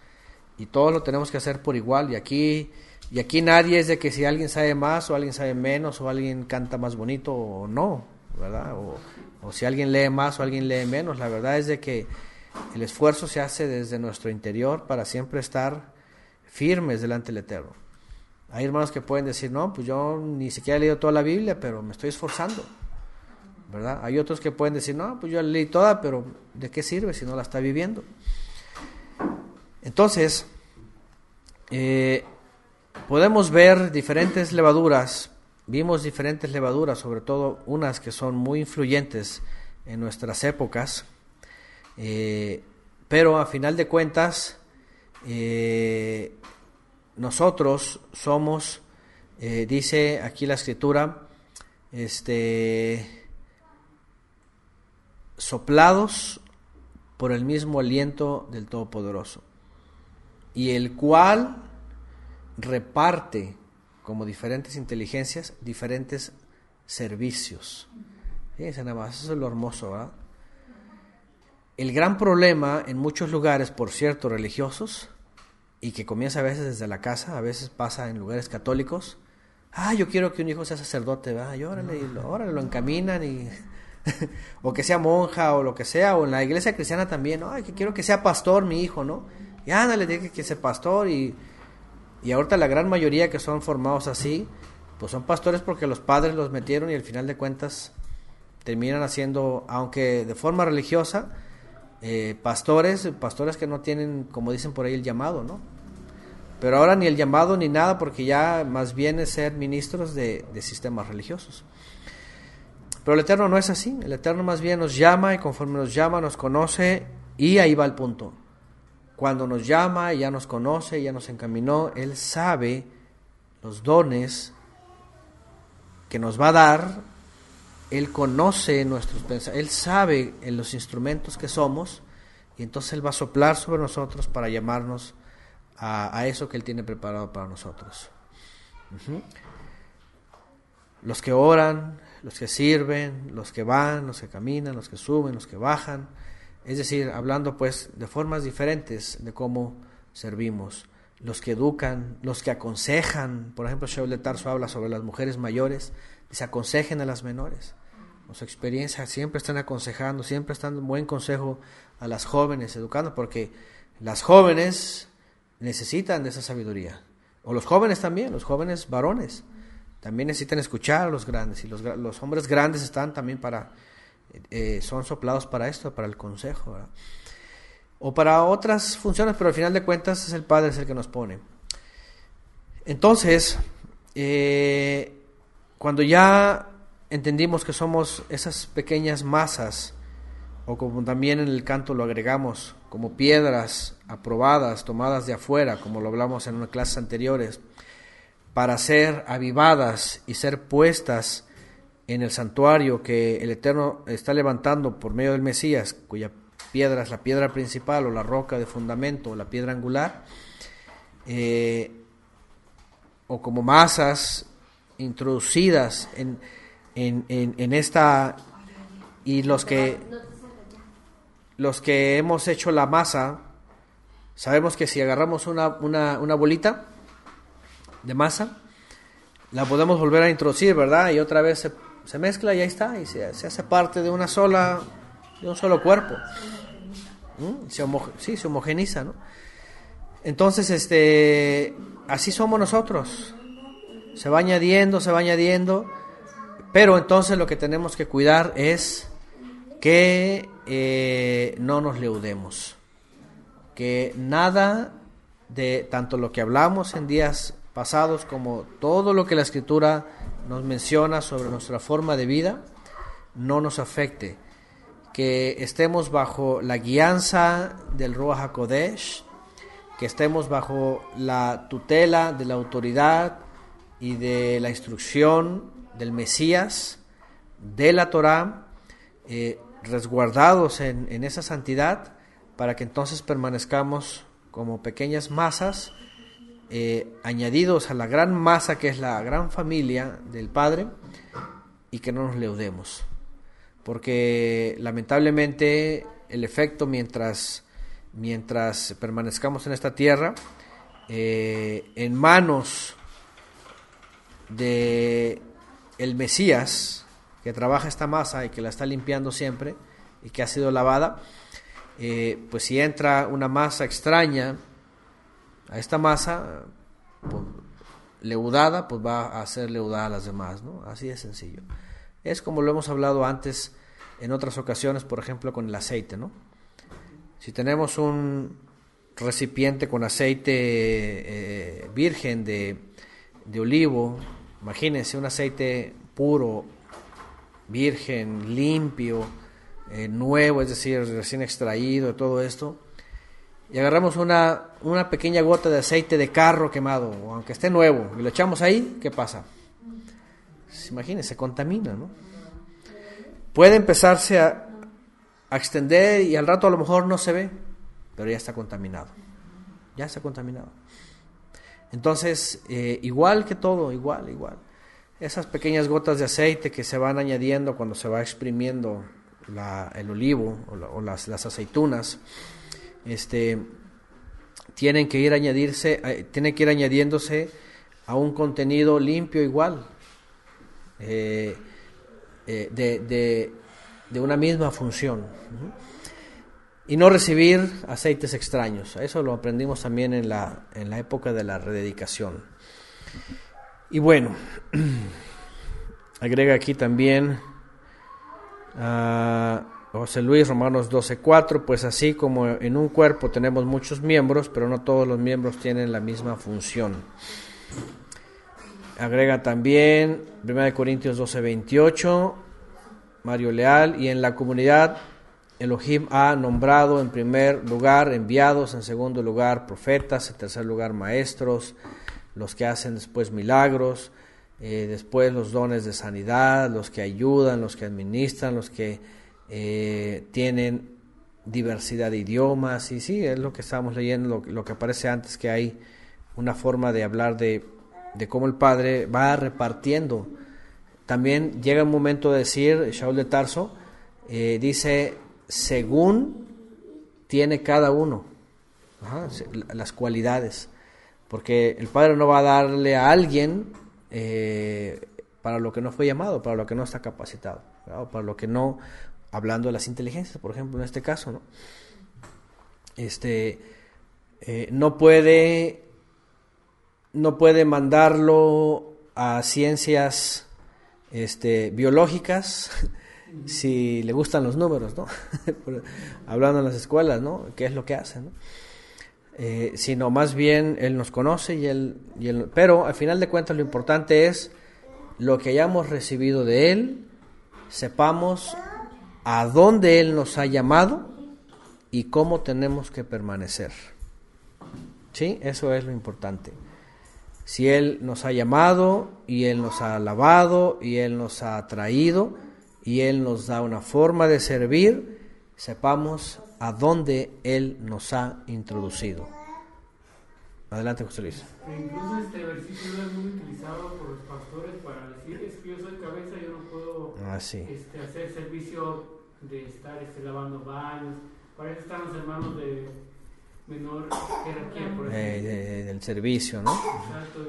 y todos lo tenemos que hacer por igual. Y aquí nadie es de que si alguien sabe más o alguien sabe menos o alguien canta más bonito o no, ¿verdad? O si alguien lee más o alguien lee menos. La verdad es de que el esfuerzo se hace desde nuestro interior para siempre estar firmes delante del Eterno. Hay hermanos que pueden decir: no, pues yo ni siquiera he leído toda la Biblia, pero me estoy esforzando, ¿verdad? Hay otros que pueden decir: no, pues yo la leí toda, pero ¿de qué sirve si no la está viviendo? Entonces, podemos ver diferentes levaduras. Vimos diferentes levaduras, sobre todo unas que son muy influyentes en nuestras épocas, pero a final de cuentas, nosotros somos, dice aquí la Escritura, soplados por el mismo aliento del Todopoderoso, y el cual reparte como diferentes inteligencias, diferentes servicios. Fíjense nada más, eso es lo hermoso, ¿verdad? El gran problema en muchos lugares, por cierto, religiosos, y que comienza a veces desde la casa, a veces pasa en lugares católicos: yo quiero que un hijo sea sacerdote, ¿verdad? Y órale lo encaminan, y o que sea monja o lo que sea, o en la iglesia cristiana también, que quiero que sea pastor mi hijo, ¿no? Y ándale, tiene que ser pastor. Y ahorita la gran mayoría que son formados así, pues son pastores porque los padres los metieron, y al final de cuentas terminan haciendo, aunque de forma religiosa, pastores que no tienen, como dicen por ahí, el llamado, ¿no? Pero ahora ni el llamado ni nada, porque ya más bien es ser ministros de sistemas religiosos. Pero el Eterno no es así. El Eterno más bien nos llama, y conforme nos llama nos conoce, y ahí va el punto. Cuando nos llama y ya nos conoce, ya nos encaminó, Él sabe los dones que nos va a dar. Él conoce nuestros pensamientos, Él sabe en los instrumentos que somos, y entonces Él va a soplar sobre nosotros para llamarnos a eso que Él tiene preparado para nosotros. Los que oran, los que sirven, los que van, los que caminan, los que suben, los que bajan, es decir, hablando pues de formas diferentes de cómo servimos. Los que educan, los que aconsejan. Por ejemplo, Shaul de Tarso habla sobre las mujeres mayores, dice: aconsejen a las menores. Con su experiencia siempre están aconsejando, siempre están dando buen consejo a las jóvenes, educando, porque las jóvenes necesitan de esa sabiduría. O los jóvenes también, los jóvenes varones, también necesitan escuchar a los grandes, y los hombres grandes están también son soplados para esto, para el consejo, ¿verdad? O para otras funciones, pero al final de cuentas es el Padre, es el que nos pone. Entonces, cuando ya entendimos que somos esas pequeñas masas, o como también en el canto lo agregamos, como piedras aprobadas, tomadas de afuera, como lo hablamos en unas clases anteriores, para ser avivadas y ser puestas en el santuario que el Eterno está levantando por medio del Mesías, cuya piedra es la piedra principal, o la roca de fundamento, o la piedra angular, o como masas introducidas en esta, y los que hemos hecho la masa, sabemos que si agarramos una bolita de masa, la podemos volver a introducir, ¿verdad? Y otra vez se mezcla y ahí está, y se hace parte de un solo cuerpo. Se homogeniza, ¿no? Entonces, así somos nosotros. Se va añadiendo, pero entonces lo que tenemos que cuidar es que no nos leudemos, que nada de tanto lo que hablamos en días pasados como todo lo que la Escritura nos menciona sobre nuestra forma de vida no nos afecte, que estemos bajo la guianza del Ruach HaKodesh, que estemos bajo la tutela de la autoridad y de la instrucción del Mesías, de la Torá, resguardados en esa santidad, para que entonces permanezcamos como pequeñas masas, añadidos a la gran masa que es la gran familia del Padre, y que no nos leudemos, porque lamentablemente el efecto mientras permanezcamos en esta tierra, en manos de el Mesías, que trabaja esta masa y que la está limpiando siempre y que ha sido lavada, pues si entra una masa extraña a esta masa, pues, leudada, pues va a hacer leudada a las demás, ¿no? Así de sencillo. Es como lo hemos hablado antes en otras ocasiones, por ejemplo con el aceite, ¿no? Si tenemos un recipiente con aceite virgen de olivo, imagínense un aceite puro, virgen, limpio, nuevo, es decir, recién extraído, todo esto, y agarramos una pequeña gota de aceite de carro quemado, o aunque esté nuevo, y lo echamos ahí, ¿qué pasa? Imagínense, se contamina, ¿no? Puede empezarse a extender y al rato a lo mejor no se ve, pero ya está contaminado. Entonces, igual que todo, igual. Esas pequeñas gotas de aceite que se van añadiendo cuando se va exprimiendo el olivo o las aceitunas, tienen que ir añadiéndose a un contenido limpio igual, de una misma función, y no recibir aceites extraños. Eso lo aprendimos también en la época de la rededicación. Y bueno, agrega aquí también José Luis, Romanos 12:4, pues así como en un cuerpo tenemos muchos miembros, pero no todos los miembros tienen la misma función. Agrega también 1 Corintios 12:28, Mario Leal, y en la comunidad Elohim ha nombrado en primer lugar enviados, en segundo lugar profetas, en tercer lugar maestros, los que hacen después milagros, después los dones de sanidad, los que ayudan, los que administran, los que tienen diversidad de idiomas. Y sí, es lo que estábamos leyendo, lo que aparece antes, que hay una forma de hablar de cómo el Padre va repartiendo. También llega un momento de decir, Shaul de Tarso dice, según tiene cada uno, las cualidades, porque el Padre no va a darle a alguien para lo que no fue llamado, para lo que no está capacitado, ¿verdad? Para lo que no, hablando de las inteligencias, por ejemplo, en este caso, ¿no? No puede mandarlo a ciencias biológicas si le gustan los números, ¿no? Hablando en las escuelas, ¿no? ¿Qué es lo que hacen, ¿no? Sino más bien Él nos conoce pero al final de cuentas lo importante es lo que hayamos recibido de Él, sepamos a dónde Él nos ha llamado y cómo tenemos que permanecer. ¿Sí? Eso es lo importante. Si Él nos ha llamado y Él nos ha alabado y Él nos ha traído y Él nos da una forma de servir, sepamos a dónde Él nos ha introducido. Adelante, José Luis. Incluso este versículo es muy utilizado por los pastores para decir, es que yo soy cabeza, yo no puedo hacer servicio de estar lavando baños. Para eso están los hermanos de menor jerarquía, por ejemplo. Del servicio, ¿no? Exacto,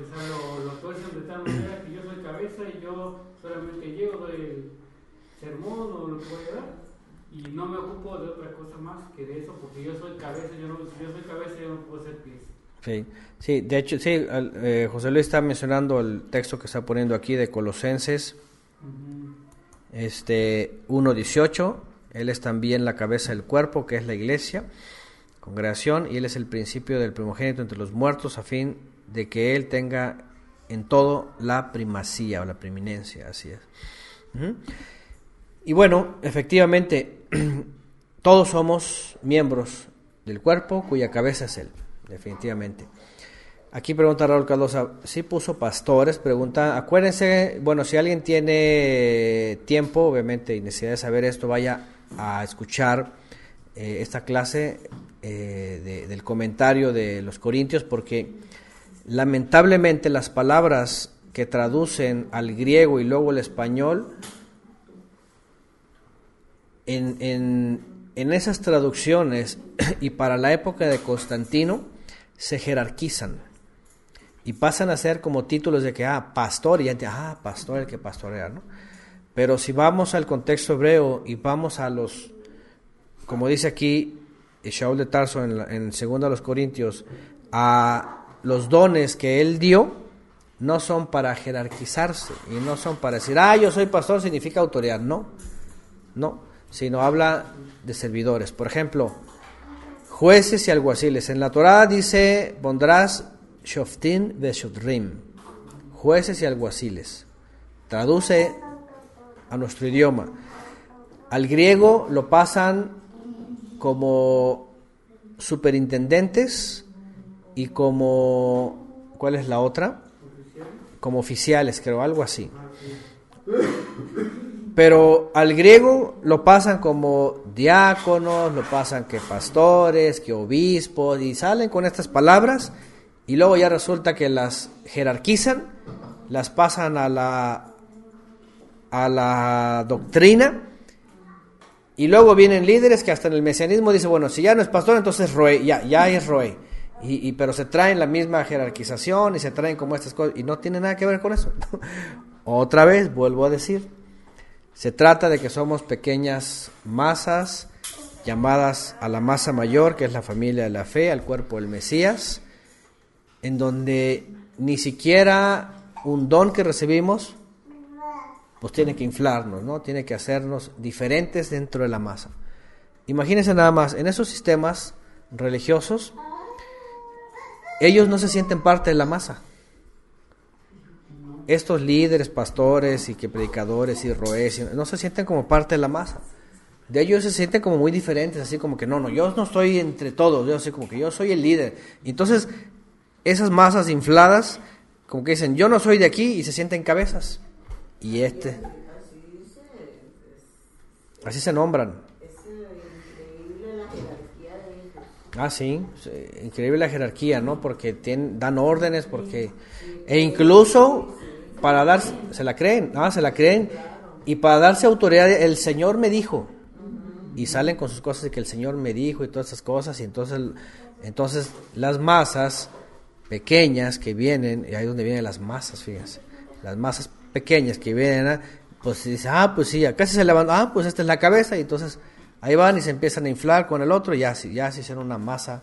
lo tuercen de tal manera que yo soy cabeza y yo solamente llego, doy el sermón o lo que voy a dar, y no me ocupo de otra cosa más que de eso, porque yo soy cabeza, yo no puedo ser pies. Sí, sí, de hecho, sí, José Luis está mencionando el texto que está poniendo aquí de Colosenses 1:18. Él es también la cabeza del cuerpo, que es la iglesia, congregación, y él es el principio del primogénito entre los muertos, a fin de que él tenga en todo la primacía o la preeminencia, así es. Y bueno, efectivamente, todos somos miembros del cuerpo cuya cabeza es él, definitivamente. Aquí pregunta Raúl Cardosa, ¿sí puso pastores? Pregunta, acuérdense, bueno, si alguien tiene tiempo, obviamente, y necesidad de saber esto, vaya a escuchar esta clase del comentario de los Corintios, porque lamentablemente las palabras que traducen al griego y luego al español, en esas traducciones y para la época de Constantino se jerarquizan y pasan a ser como títulos de que pastor, y ya pastor, el que pastorea, ¿no? Pero si vamos al contexto hebreo y vamos a los, como dice aquí Shaul de Tarso en 2 Corintios, a los dones que él dio, no son para jerarquizarse y no son para decir, yo soy pastor, significa autoridad, no, sino habla de servidores. Por ejemplo, jueces y alguaciles. En la Torá dice, pondrás shoftim veshotrim, jueces y alguaciles. Traduce a nuestro idioma. Al griego lo pasan como superintendentes y como, ¿cuál es la otra? Como oficiales, creo, algo así. Pero al griego lo pasan como diáconos, lo pasan que pastores, que obispos, y salen con estas palabras, y luego ya resulta que las jerarquizan, las pasan a la doctrina, y luego vienen líderes que hasta en el mesianismo dicen, bueno, si ya no es pastor, entonces es roé, ya es roé. Pero se traen la misma jerarquización y se traen como estas cosas, y no tiene nada que ver con eso. Otra vez, vuelvo a decir, se trata de que somos pequeñas masas llamadas a la masa mayor, que es la familia de la fe, al cuerpo del Mesías, en donde ni siquiera un don que recibimos pues tiene que inflarnos, ¿no? Tiene que hacernos diferentes dentro de la masa. Imagínense nada más, en esos sistemas religiosos, ellos no se sienten parte de la masa. Estos líderes, pastores y que predicadores y roes no se sienten como parte de la masa. De ellos se sienten como muy diferentes, así como que no, yo no estoy entre todos, yo así como que yo soy el líder. Y entonces esas masas infladas, como que dicen, yo no soy de aquí, y se sienten cabezas. Y así se nombran. Es increíble la jerarquía de ellos. Sí, increíble la jerarquía, ¿no? Porque dan órdenes, e incluso para dar, se la creen, y para darse autoridad, el Señor me dijo, y salen con sus cosas de que el Señor me dijo y todas esas cosas, y entonces las masas pequeñas que vienen, y ahí es donde vienen las masas, fíjense, las masas pequeñas que vienen, pues dice, pues sí, acá se levanta, pues esta es la cabeza, y entonces ahí van y se empiezan a inflar con el otro, ya se hicieron una masa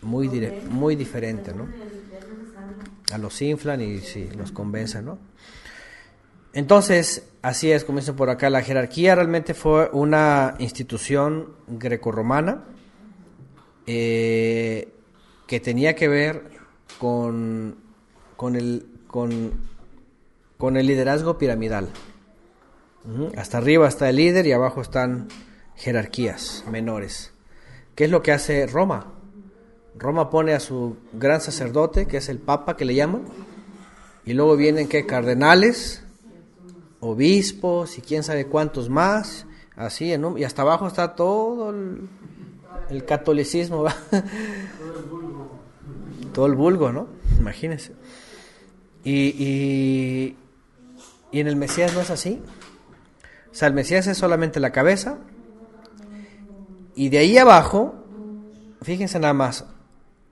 muy diferente, ¿no? A los inflan y sí, los convencen, ¿no? Entonces, así es, como dicen por acá, la jerarquía realmente fue una institución grecorromana que tenía que ver con el liderazgo piramidal. Hasta arriba está el líder y abajo están jerarquías menores. ¿Qué es lo que hace Roma? Roma pone a su gran sacerdote, que es el Papa, que le llaman, y luego vienen cardenales, obispos y quién sabe cuántos más, así, y hasta abajo está todo el catolicismo, ¿va? Todo el vulgo, ¿no? Imagínense. Y en el Mesías no es así. O sea, el Mesías es solamente la cabeza, y de ahí abajo, fíjense nada más,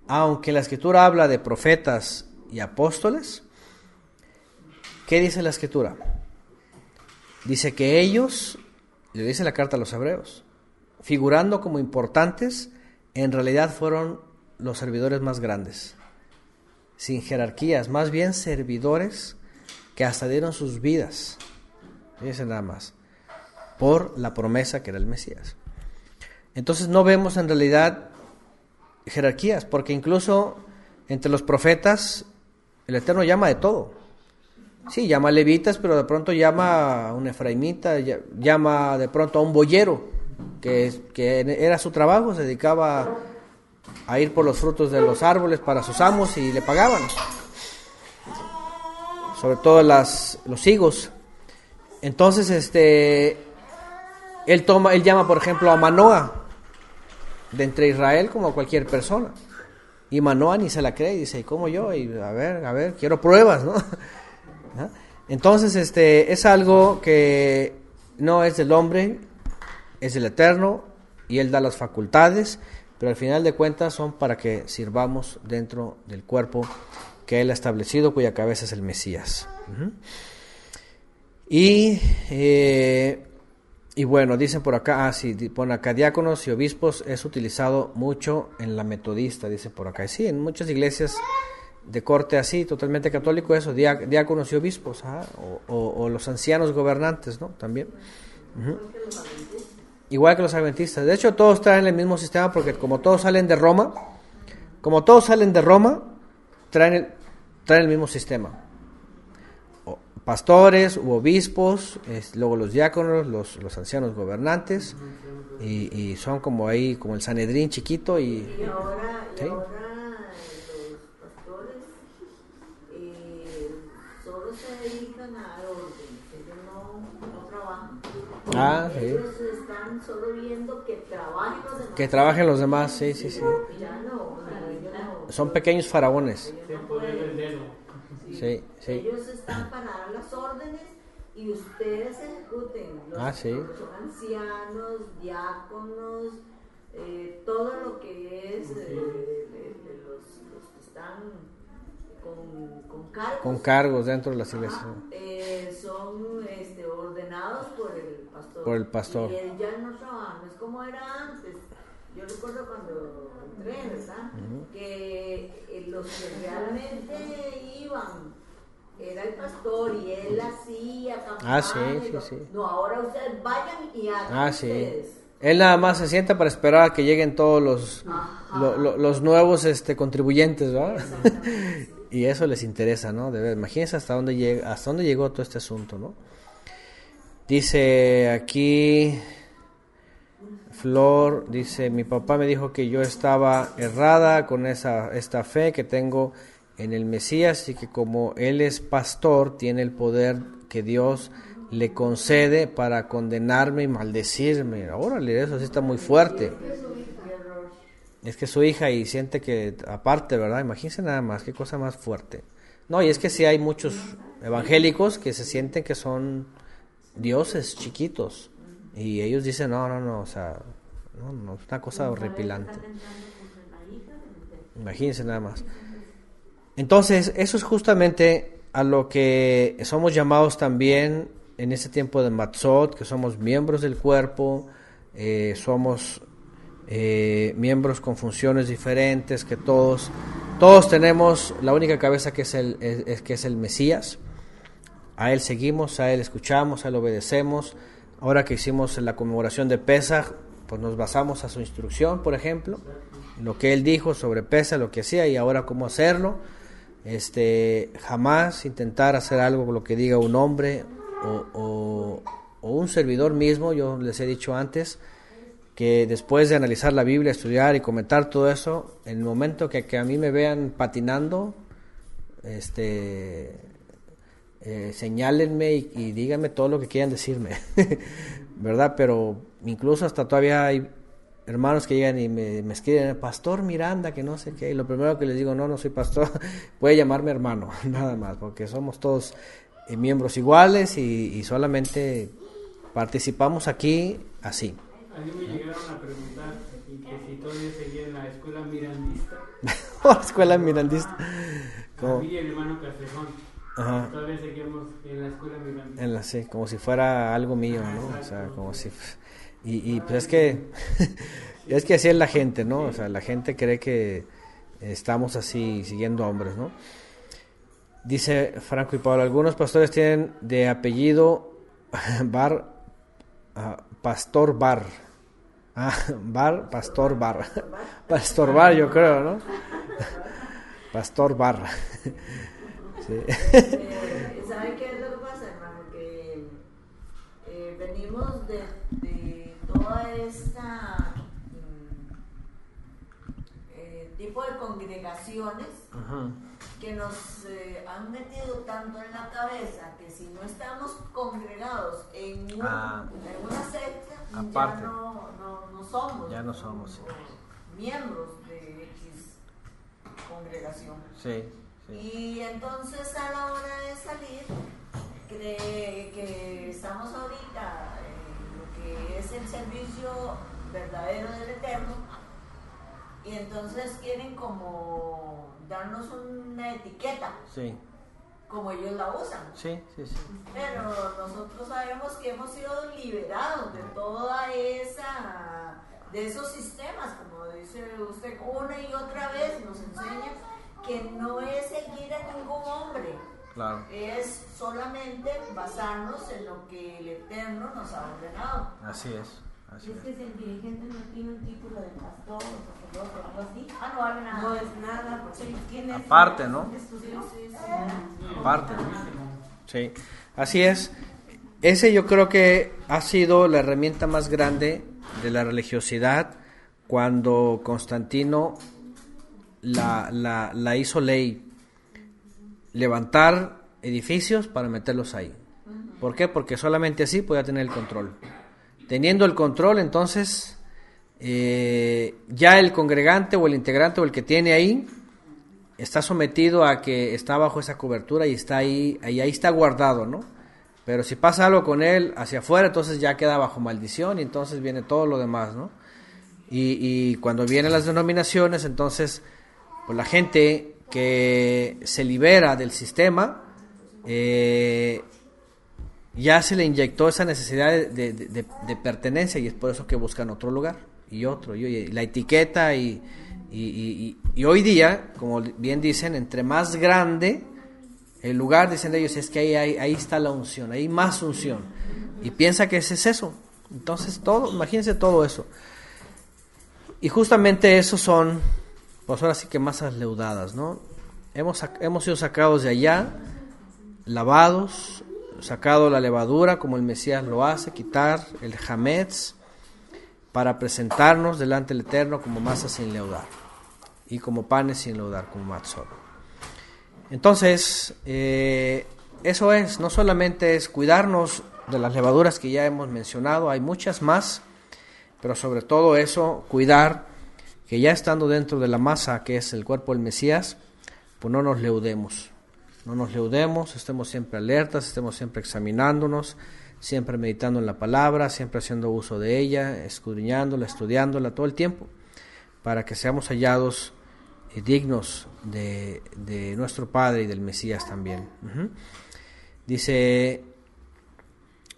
aunque la Escritura habla de profetas y apóstoles, ¿qué dice la Escritura? Dice que ellos, le dice la carta a los hebreos, figurando como importantes, en realidad fueron los servidores más grandes, sin jerarquías, más bien servidores que hasta dieron sus vidas, fíjense nada más, por la promesa que era el Mesías. Entonces no vemos en realidad jerarquías, porque incluso entre los profetas el Eterno llama de todo. Sí, llama a levitas, pero de pronto llama a un efraimita, llama de pronto a un boyero, que era su trabajo, se dedicaba a ir por los frutos de los árboles para sus amos y le pagaban. Sobre todo los higos. Entonces, él llama, por ejemplo, a Manoa, de entre Israel, como a cualquier persona. Y Manoa ni se la cree, y dice, ¿y cómo yo? Y a ver, quiero pruebas, ¿no? Entonces, es algo que no es del hombre, es del Eterno, y Él da las facultades, pero al final de cuentas son para que sirvamos dentro del cuerpo que Él ha establecido, cuya cabeza es el Mesías. Y bueno, dicen por acá, pone acá, diáconos y obispos es utilizado mucho en la metodista, dice por acá. Sí, en muchas iglesias de corte así, totalmente católico, eso, diáconos y obispos, o los ancianos gobernantes, ¿no? También. Igual que los adventistas. De hecho, todos traen el mismo sistema, porque como todos salen de Roma, traen el mismo sistema. Pastores u obispos, luego los diáconos, los ancianos gobernantes, y son como ahí, como el Sanedrín chiquito. Y ahora ¿sí? los pastores solo se dedican a orden, ellos no trabajan. Sí. Ellos están solo viendo que trabajen los demás. Que trabajen los demás, sí. Ya no. Son pequeños faraones. Sí. Ellos están para dar las órdenes y ustedes ejecuten. Los son ancianos, diáconos, todo lo que es los que están con cargos. Con cargos dentro de las iglesias. Son ordenados por el pastor. Y ya no trabajan, no es como era antes. Yo recuerdo cuando entré, ¿verdad? Que los que realmente iban era el pastor y él hacía campaña. Sí. No, ahora ustedes vayan y hagan ustedes. Él nada más se sienta para esperar a que lleguen todos los nuevos contribuyentes, ¿verdad? Y eso les interesa, ¿no? Imagínense hasta dónde llegó todo este asunto, ¿no? Dice aquí Flor, dice, mi papá me dijo que yo estaba errada con esta fe que tengo en el Mesías, y que como él es pastor, tiene el poder que Dios le concede para condenarme y maldecirme. Órale, eso sí está muy fuerte. Es que su hija, y siente que aparte, ¿verdad? Imagínense nada más, qué cosa más fuerte. No, y es que sí hay muchos evangélicos que se sienten que son dioses chiquitos, y ellos dicen, no, o sea, no, es una cosa horripilante. Imagínense nada más. Entonces, eso es justamente a lo que somos llamados también en este tiempo de Matzot, que somos miembros del cuerpo, somos miembros con funciones diferentes, que todos tenemos la única cabeza que es el Mesías. A él seguimos, a él escuchamos, a él obedecemos. Ahora que hicimos la conmemoración de Pesaj, pues nos basamos a su instrucción, por ejemplo, lo que él dijo sobre Pesaj, lo que hacía, y ahora cómo hacerlo. Jamás intentar hacer algo con lo que diga un hombre o un servidor mismo. Yo les he dicho antes que después de analizar la Biblia, estudiar y comentar todo eso, en el momento que a mí me vean patinando, señálenme y díganme todo lo que quieran decirme, ¿verdad? Pero incluso hasta todavía hay hermanos que llegan y me escriben, Pastor Miranda, que no sé qué, y lo primero que les digo, no soy pastor, puede llamarme hermano, nada más, porque somos todos miembros iguales y solamente participamos aquí así. A mí me llegaron a preguntar que si todavía seguía en la escuela mirandista. Escuela mirandista. A mí y el hermano Castrejón. Ajá. Todavía seguimos en la escuela mirandista. Sí, como si fuera algo mío, ¿no? O sea, como si... Y pues es que así es la gente, ¿no? O sea, la gente cree que estamos así siguiendo a hombres, ¿no? Dice Franco y Pablo, algunos pastores tienen de apellido Pastor Bar. Pastor Bar. Pastor Bar, yo creo, ¿no? Pastor Bar. Sí. ¿Sabe qué es lo que pasa, hermano? Que venimos de toda esta tipo de congregaciones que nos han metido tanto en la cabeza que si no estamos congregados en una secta, aparte, ya no somos sí. Miembros de X congregación. Sí. Y entonces a la hora de salir, que estamos ahorita en lo que es el servicio verdadero del Eterno, y entonces quieren como darnos una etiqueta, sí, como ellos la usan. Sí. Pero nosotros sabemos que hemos sido liberados de toda de esos sistemas, como dice usted, una y otra vez nos enseña que no es seguir a ningún hombre, claro, es solamente basarnos en lo que el Eterno nos ha ordenado. Así es. Es que si el dirigente no tiene un título de pastor o sacerdote o algo así, no vale nada. No es nada, porque tiene aparte, ¿no? Sí. Aparte, ¿no? Sí, así es. Ese yo creo que ha sido la herramienta más grande de la religiosidad cuando Constantino la hizo ley, levantar edificios para meterlos ahí. ¿Por qué? Porque solamente así podía tener el control. Teniendo el control, entonces, ya el congregante o el integrante o el que tiene ahí está sometido a que está bajo esa cobertura y está ahí está guardado, ¿no? Pero si pasa algo con él hacia afuera, entonces ya queda bajo maldición y entonces viene todo lo demás, ¿no? Y cuando vienen las denominaciones, entonces, pues la gente que se libera del sistema, ya se le inyectó esa necesidad de pertenencia y es por eso que buscan otro lugar y otro, y la etiqueta y hoy día, como bien dicen, entre más grande el lugar, dicen ellos, es que ahí está la unción, hay más unción, y piensa que ese es eso. Entonces imagínense todo eso, y justamente esos son, pues ahora sí que masas leudadas, ¿no? Hemos sido sacados de allá, lavados, sacado la levadura como el Mesías lo hace, quitar el hametz para presentarnos delante del Eterno como masa sin leudar y como panes sin leudar, como matzot. Entonces, eso es, no solamente es cuidarnos de las levaduras que ya hemos mencionado, hay muchas más, pero sobre todo eso, cuidar que ya estando dentro de la masa que es el cuerpo del Mesías, pues no nos leudemos. No nos leudemos, estemos siempre alertas, estemos siempre examinándonos, siempre meditando en la palabra, siempre haciendo uso de ella, escudriñándola, estudiándola todo el tiempo, para que seamos hallados dignos de nuestro Padre y del Mesías también. Dice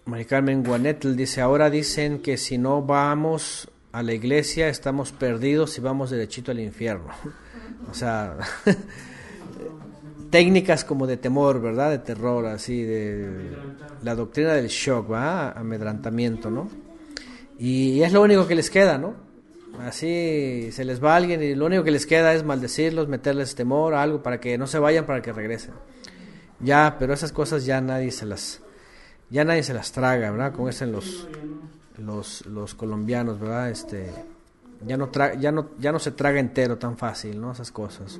Mari Carmen Guanetl, dice, ahora dicen que si no vamos a la iglesia estamos perdidos y vamos derechito al infierno. O sea... técnicas como de temor, ¿verdad? De terror, así, de la doctrina del shock, ¿verdad? Amedrantamiento, ¿no? Y es lo único que les queda, ¿no? Así se les va alguien y lo único que les queda es maldecirlos, meterles temor, algo para que no se vayan, para que regresen. Ya, pero esas cosas ya nadie se las traga, ¿verdad? Como dicen los colombianos, ¿verdad? Ya no se traga entero tan fácil, ¿no? Esas cosas.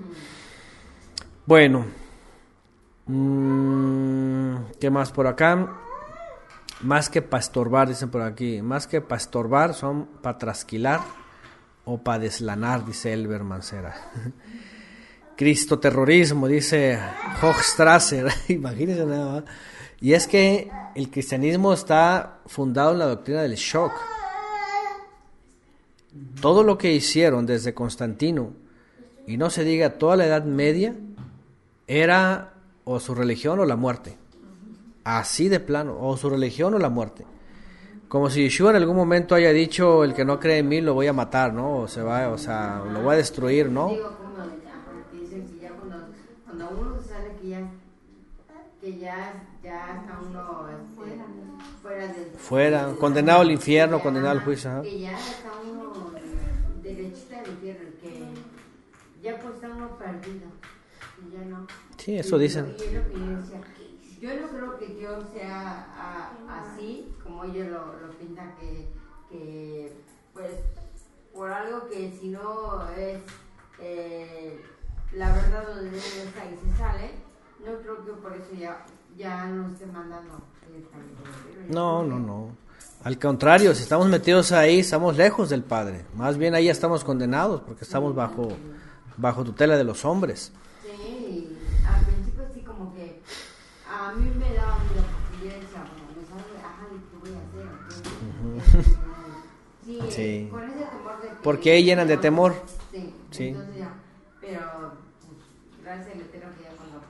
Bueno, ¿qué más por acá? Más que pastorbar, dicen por aquí, más que pastorbar son para trasquilar o para deslanar, dice Elber Mancera. Cristoterrorismo, dice Hochstrasser, imagínense nada más. Y es que el cristianismo está fundado en la doctrina del shock. Todo lo que hicieron desde Constantino, y no se diga toda la Edad Media, era o su religión o la muerte, así de plano, o su religión o la muerte, como si Yeshua en algún momento haya dicho, el que no cree en mí lo voy a matar, ¿no? Lo voy a destruir, ¿no? ya cuando uno se sale que ya está uno fuera, condenado al infierno, condenado al juicio. Que ya está uno derechita al infierno, que ya pues está uno perdido, y ya no. Sí, eso dicen. Y es lo que yo decía, yo no creo que Dios sea así, como ellos lo pintan, que pues por algo que si no es la verdad donde uno está y se sale, no creo que por eso ya no esté mandando directamente. No. Al contrario, si estamos metidos ahí, estamos lejos del Padre. Más bien ahí estamos condenados porque estamos bajo tutela de los hombres. Sí, al principio sí como que a mí me daba miedo porque yo decía, bueno, me sale, ¿qué voy a hacer? Sí, con ese temor de que... Porque ahí llenan de temor. Sí. Entonces ya, pero gracias al Eterno que ya cuando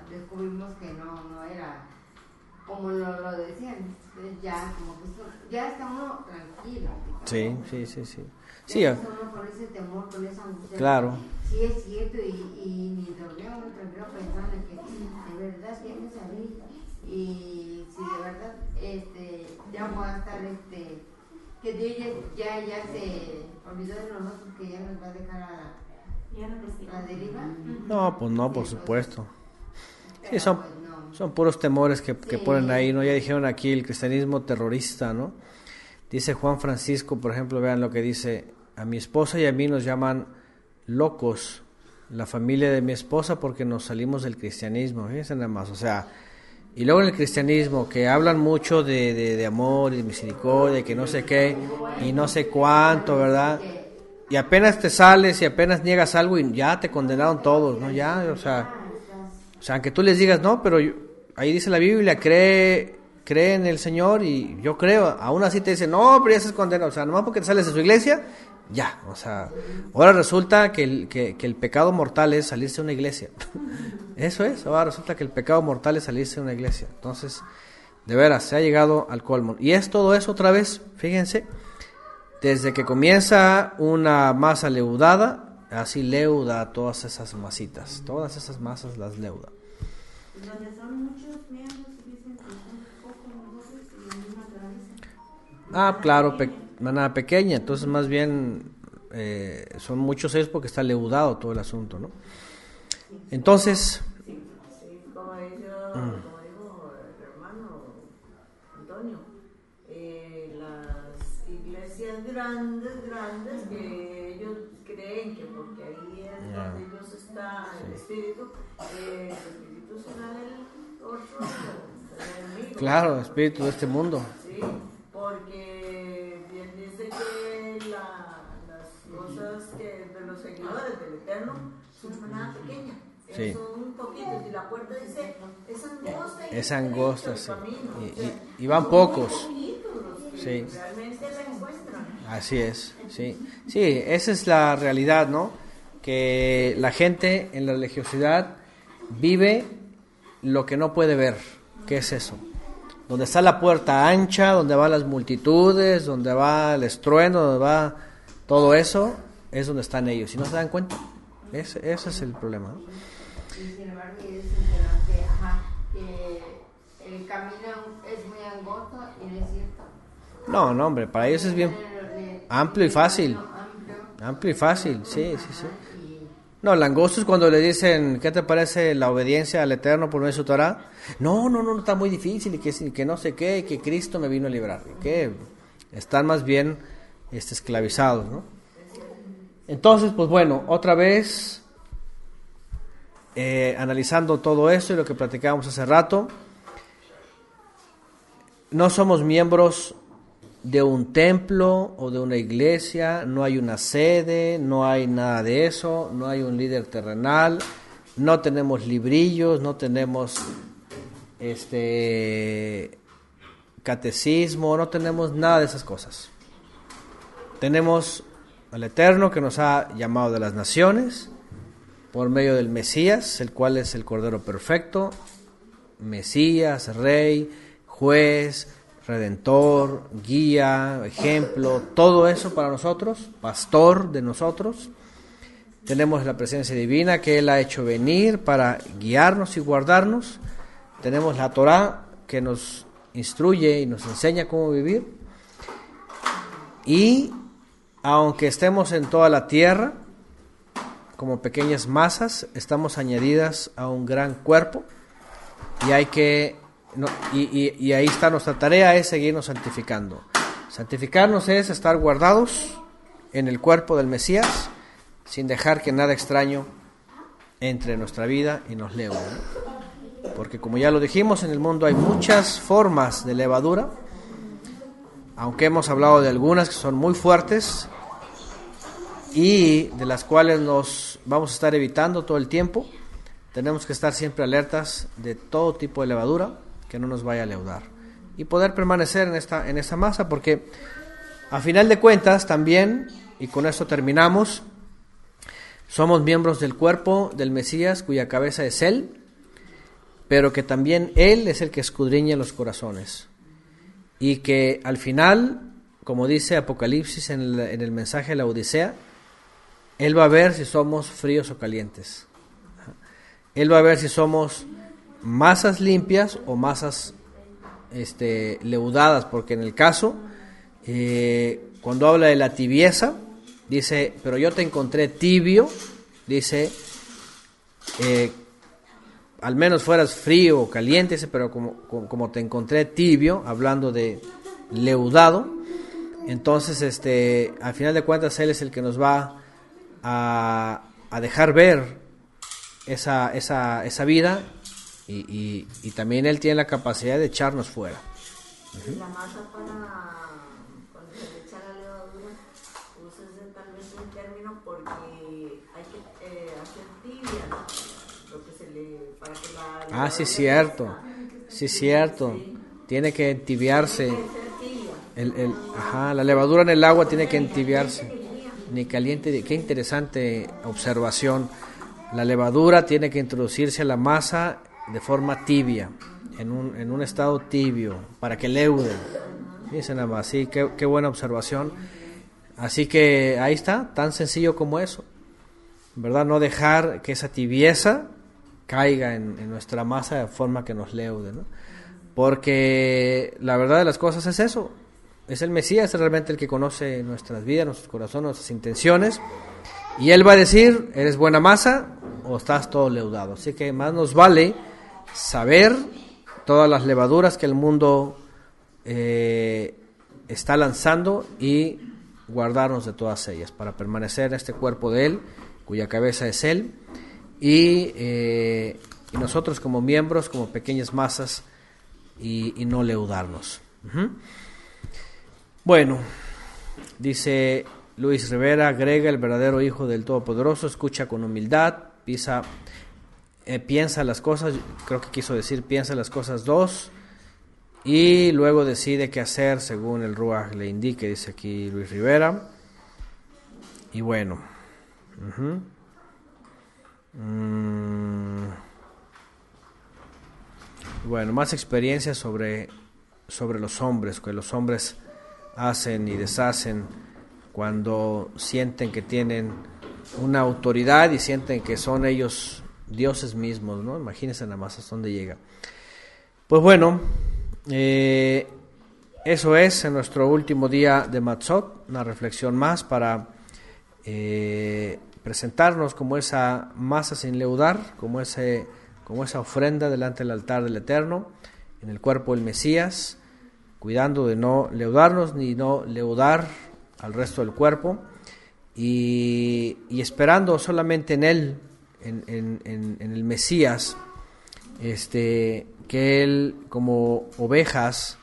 descubrimos que no era como lo decían, entonces ya como que ya está uno tranquilo. Sí, ya está uno con ese temor, con esa angustia. Claro. Sí es cierto, y ni dormía uno tranquilo pensando en que de verdad tienes a mí, y si de verdad ya voy a estar que Dios ya se olvidó de nosotros, que ya nos va a dejar a la deriva. No, pues no, por supuesto. Sí, son puros temores que ponen ahí, ¿no? Ya dijeron aquí el cristianismo terrorista, ¿no? Dice Juan Francisco, por ejemplo, vean lo que dice: a mi esposa y a mí nos llaman locos, la familia de mi esposa, porque nos salimos del cristianismo, fíjense nada más, o sea, y luego en el cristianismo, que hablan mucho de amor y de misericordia, que no sé qué, y no sé cuánto, ¿verdad? Y apenas te sales y apenas niegas algo y ya te condenaron todos, ¿no? Ya, o sea, aunque tú les digas, no, pero ahí dice la Biblia, cree en el Señor y yo creo, aún así te dicen, no, pero ya estás condenado, o sea, nomás porque te sales de su iglesia, ya, o sea, ahora resulta que el pecado mortal es salirse de una iglesia. Eso es, ahora resulta que el pecado mortal es salirse de una iglesia. Entonces, de veras, se ha llegado al colmo. Y es todo eso otra vez, fíjense, desde que comienza una masa leudada, así leuda todas esas masitas, todas esas masas las leuda. Donde son muchos miembros y dicen que son pocos nosotros y la misma cabeza. Claro, manada pequeña, entonces más bien son muchos ellos porque está leudado todo el asunto, ¿no? Entonces, como dijo el hermano Antonio, las iglesias grandes que ellos creen que porque ahí es donde Dios está, el Espíritu será el otro enemigo. Claro, el espíritu de este mundo. Sí, porque bien dice que las cosas que de los seguidores del Eterno son manada pequeña. Sí. Son un poquito, y la puerta dice, es angosta, sí. Y van pocos. Sí. Realmente la encuentran. Así es, sí. Sí, esa es la realidad, ¿no? Que la gente en la religiosidad vive lo que no puede ver. ¿Qué es eso? Donde está la puerta ancha, donde van las multitudes, donde va el estruendo, donde va todo eso, es donde están ellos. Y no se dan cuenta. Ese es el problema, ¿no? Y sin embargo, dicen que el camino es muy angosto y no es cierto. No, hombre, para ellos es bien amplio y fácil. Amplio y fácil, sí. No, el angosto es cuando le dicen, ¿qué te parece la obediencia al Eterno por medio de su Torah? No, está muy difícil y que no sé qué, que Cristo me vino a librar. Que están más bien esclavizados, ¿no? Entonces, pues bueno, otra vez analizando todo esto y lo que platicábamos hace rato, no somos miembros de un templo o de una iglesia, no hay una sede, no hay nada de eso, no hay un líder terrenal, no tenemos librillos, no tenemos catecismo, no tenemos nada de esas cosas. Tenemos al Eterno que nos ha llamado de las naciones por medio del Mesías, el cual es el Cordero Perfecto, Mesías, Rey, Juez, Redentor, guía, ejemplo, todo eso para nosotros, pastor de nosotros, tenemos la presencia divina que Él ha hecho venir para guiarnos y guardarnos, tenemos la Torá que nos instruye y nos enseña cómo vivir, y aunque estemos en toda la tierra como pequeñas masas, estamos añadidas a un gran cuerpo, y hay que y ahí está nuestra tarea, es seguirnos santificando. Santificarnos es estar guardados en el cuerpo del Mesías, sin dejar que nada extraño entre en nuestra vida y nos leude, ¿no? Porque como ya lo dijimos, en el mundo hay muchas formas de levadura, aunque hemos hablado de algunas que son muy fuertes y de las cuales nos vamos a estar evitando todo el tiempo. Tenemos que estar siempre alertas de todo tipo de levadura que no nos vaya a leudar y poder permanecer en esta masa, porque a final de cuentas también, y con esto terminamos, somos miembros del cuerpo del Mesías, cuya cabeza es Él, pero que también Él es el que escudriña los corazones, y que al final, como dice Apocalipsis en el mensaje de la Odisea, Él va a ver si somos fríos o calientes. Él va a ver si somos masas limpias o masas leudadas, porque en el caso, cuando habla de la tibieza, dice, pero yo te encontré tibio, dice, al menos fueras frío o caliente, dice, pero como te encontré tibio, hablando de leudado, entonces al final de cuentas Él es el que nos va a dejar ver esa vida, y también Él tiene la capacidad de echarnos fuera. La masa cuando se le echa la levadura, usa tal vez un término porque hay que hacer tibia, lo que se le, para que la sí, cierto, sí, cierto, sí. Tiene que entibiarse, la levadura en el agua tiene que entibiarse, ni caliente. Qué interesante observación. La levadura tiene que introducirse a la masa de forma tibia, en un estado tibio, para que leude. Dice nada más, sí, qué buena observación. Así que ahí está, tan sencillo como eso, ¿verdad? No dejar que esa tibieza caiga en nuestra masa de forma que nos leude, ¿no? Porque la verdad de las cosas es eso, es el Mesías, es realmente el que conoce nuestras vidas, nuestros corazones, nuestras intenciones, y Él va a decir, ¿eres buena masa o estás todo leudado? Así que más nos vale saber todas las levaduras que el mundo está lanzando y guardarnos de todas ellas para permanecer en este cuerpo de Él, cuya cabeza es Él, y nosotros como miembros, como pequeñas masas, y no leudarnos. Bueno, dice Luis Rivera, agrega, el verdadero Hijo del Todopoderoso escucha con humildad, piensa las cosas, creo que quiso decir piensa las cosas dos, y luego decide qué hacer según el Ruach le indique, dice aquí Luis Rivera. Y bueno, bueno, más experiencias sobre los hombres, que los hombres hacen y deshacen cuando sienten que tienen una autoridad y sienten que son ellos dioses mismos, ¿no? Imagínense nada más hasta dónde llega. Pues bueno, eso es en nuestro último día de Matzot, una reflexión más para presentarnos como esa masa sin leudar, como esa ofrenda delante del altar del Eterno, en el cuerpo del Mesías, cuidando de no leudarnos ni no leudar al resto del cuerpo, y esperando solamente en Él, en el Mesías, que Él, como ovejas,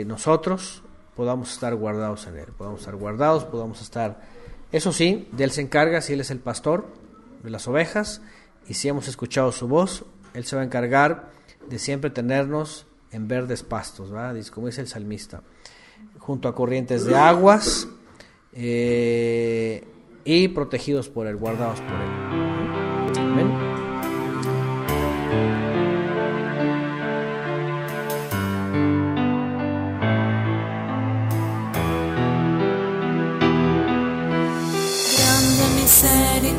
nosotros podamos estar guardados en Él, podamos estar, eso sí, de Él se encarga, si Él es el pastor de las ovejas, y si hemos escuchado su voz, Él se va a encargar de siempre tenernos en verdes pastos, ¿verdad? Como dice el salmista, junto a corrientes de aguas, y protegidos por Él, guardados por Él. Amén. Grande misericordia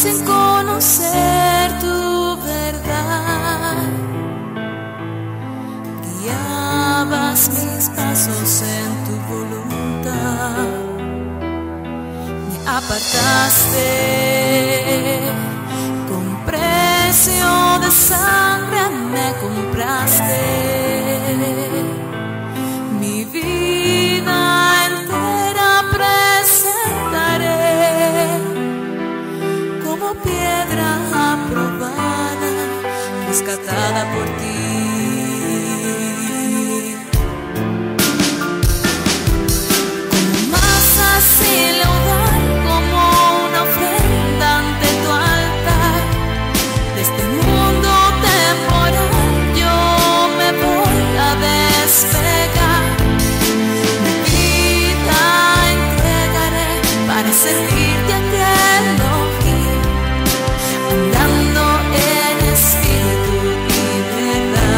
sin conocer tu verdad. Guiabas mis pasos en tu voluntad. Me apartaste con precio de sangre, me compraste. Mi vida entera presentaré como piedra aprobada, rescatada por ti. Como masa sin leudar, como una ofrenda ante tu altar. De este mundo temporal yo me voy a despegar. Mi vida entregaré para servirte a ti, Elohim, andando en espíritu y verdad.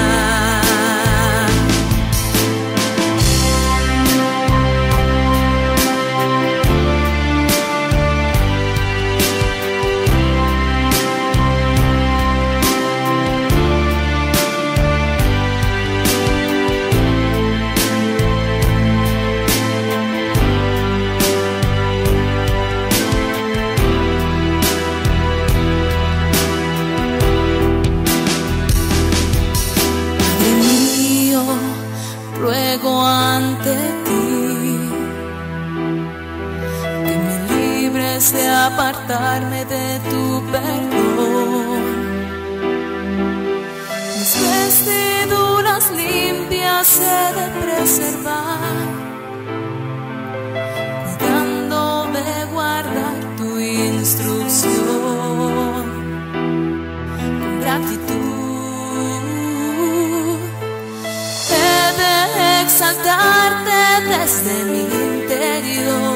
Padre mío, ruego ante ti que me libres de apartarme de tu perdón. Mis vestiduras limpias he de preservar, cuidando de guardar tu instrucción con gratitud. He de exaltarte desde mi interior.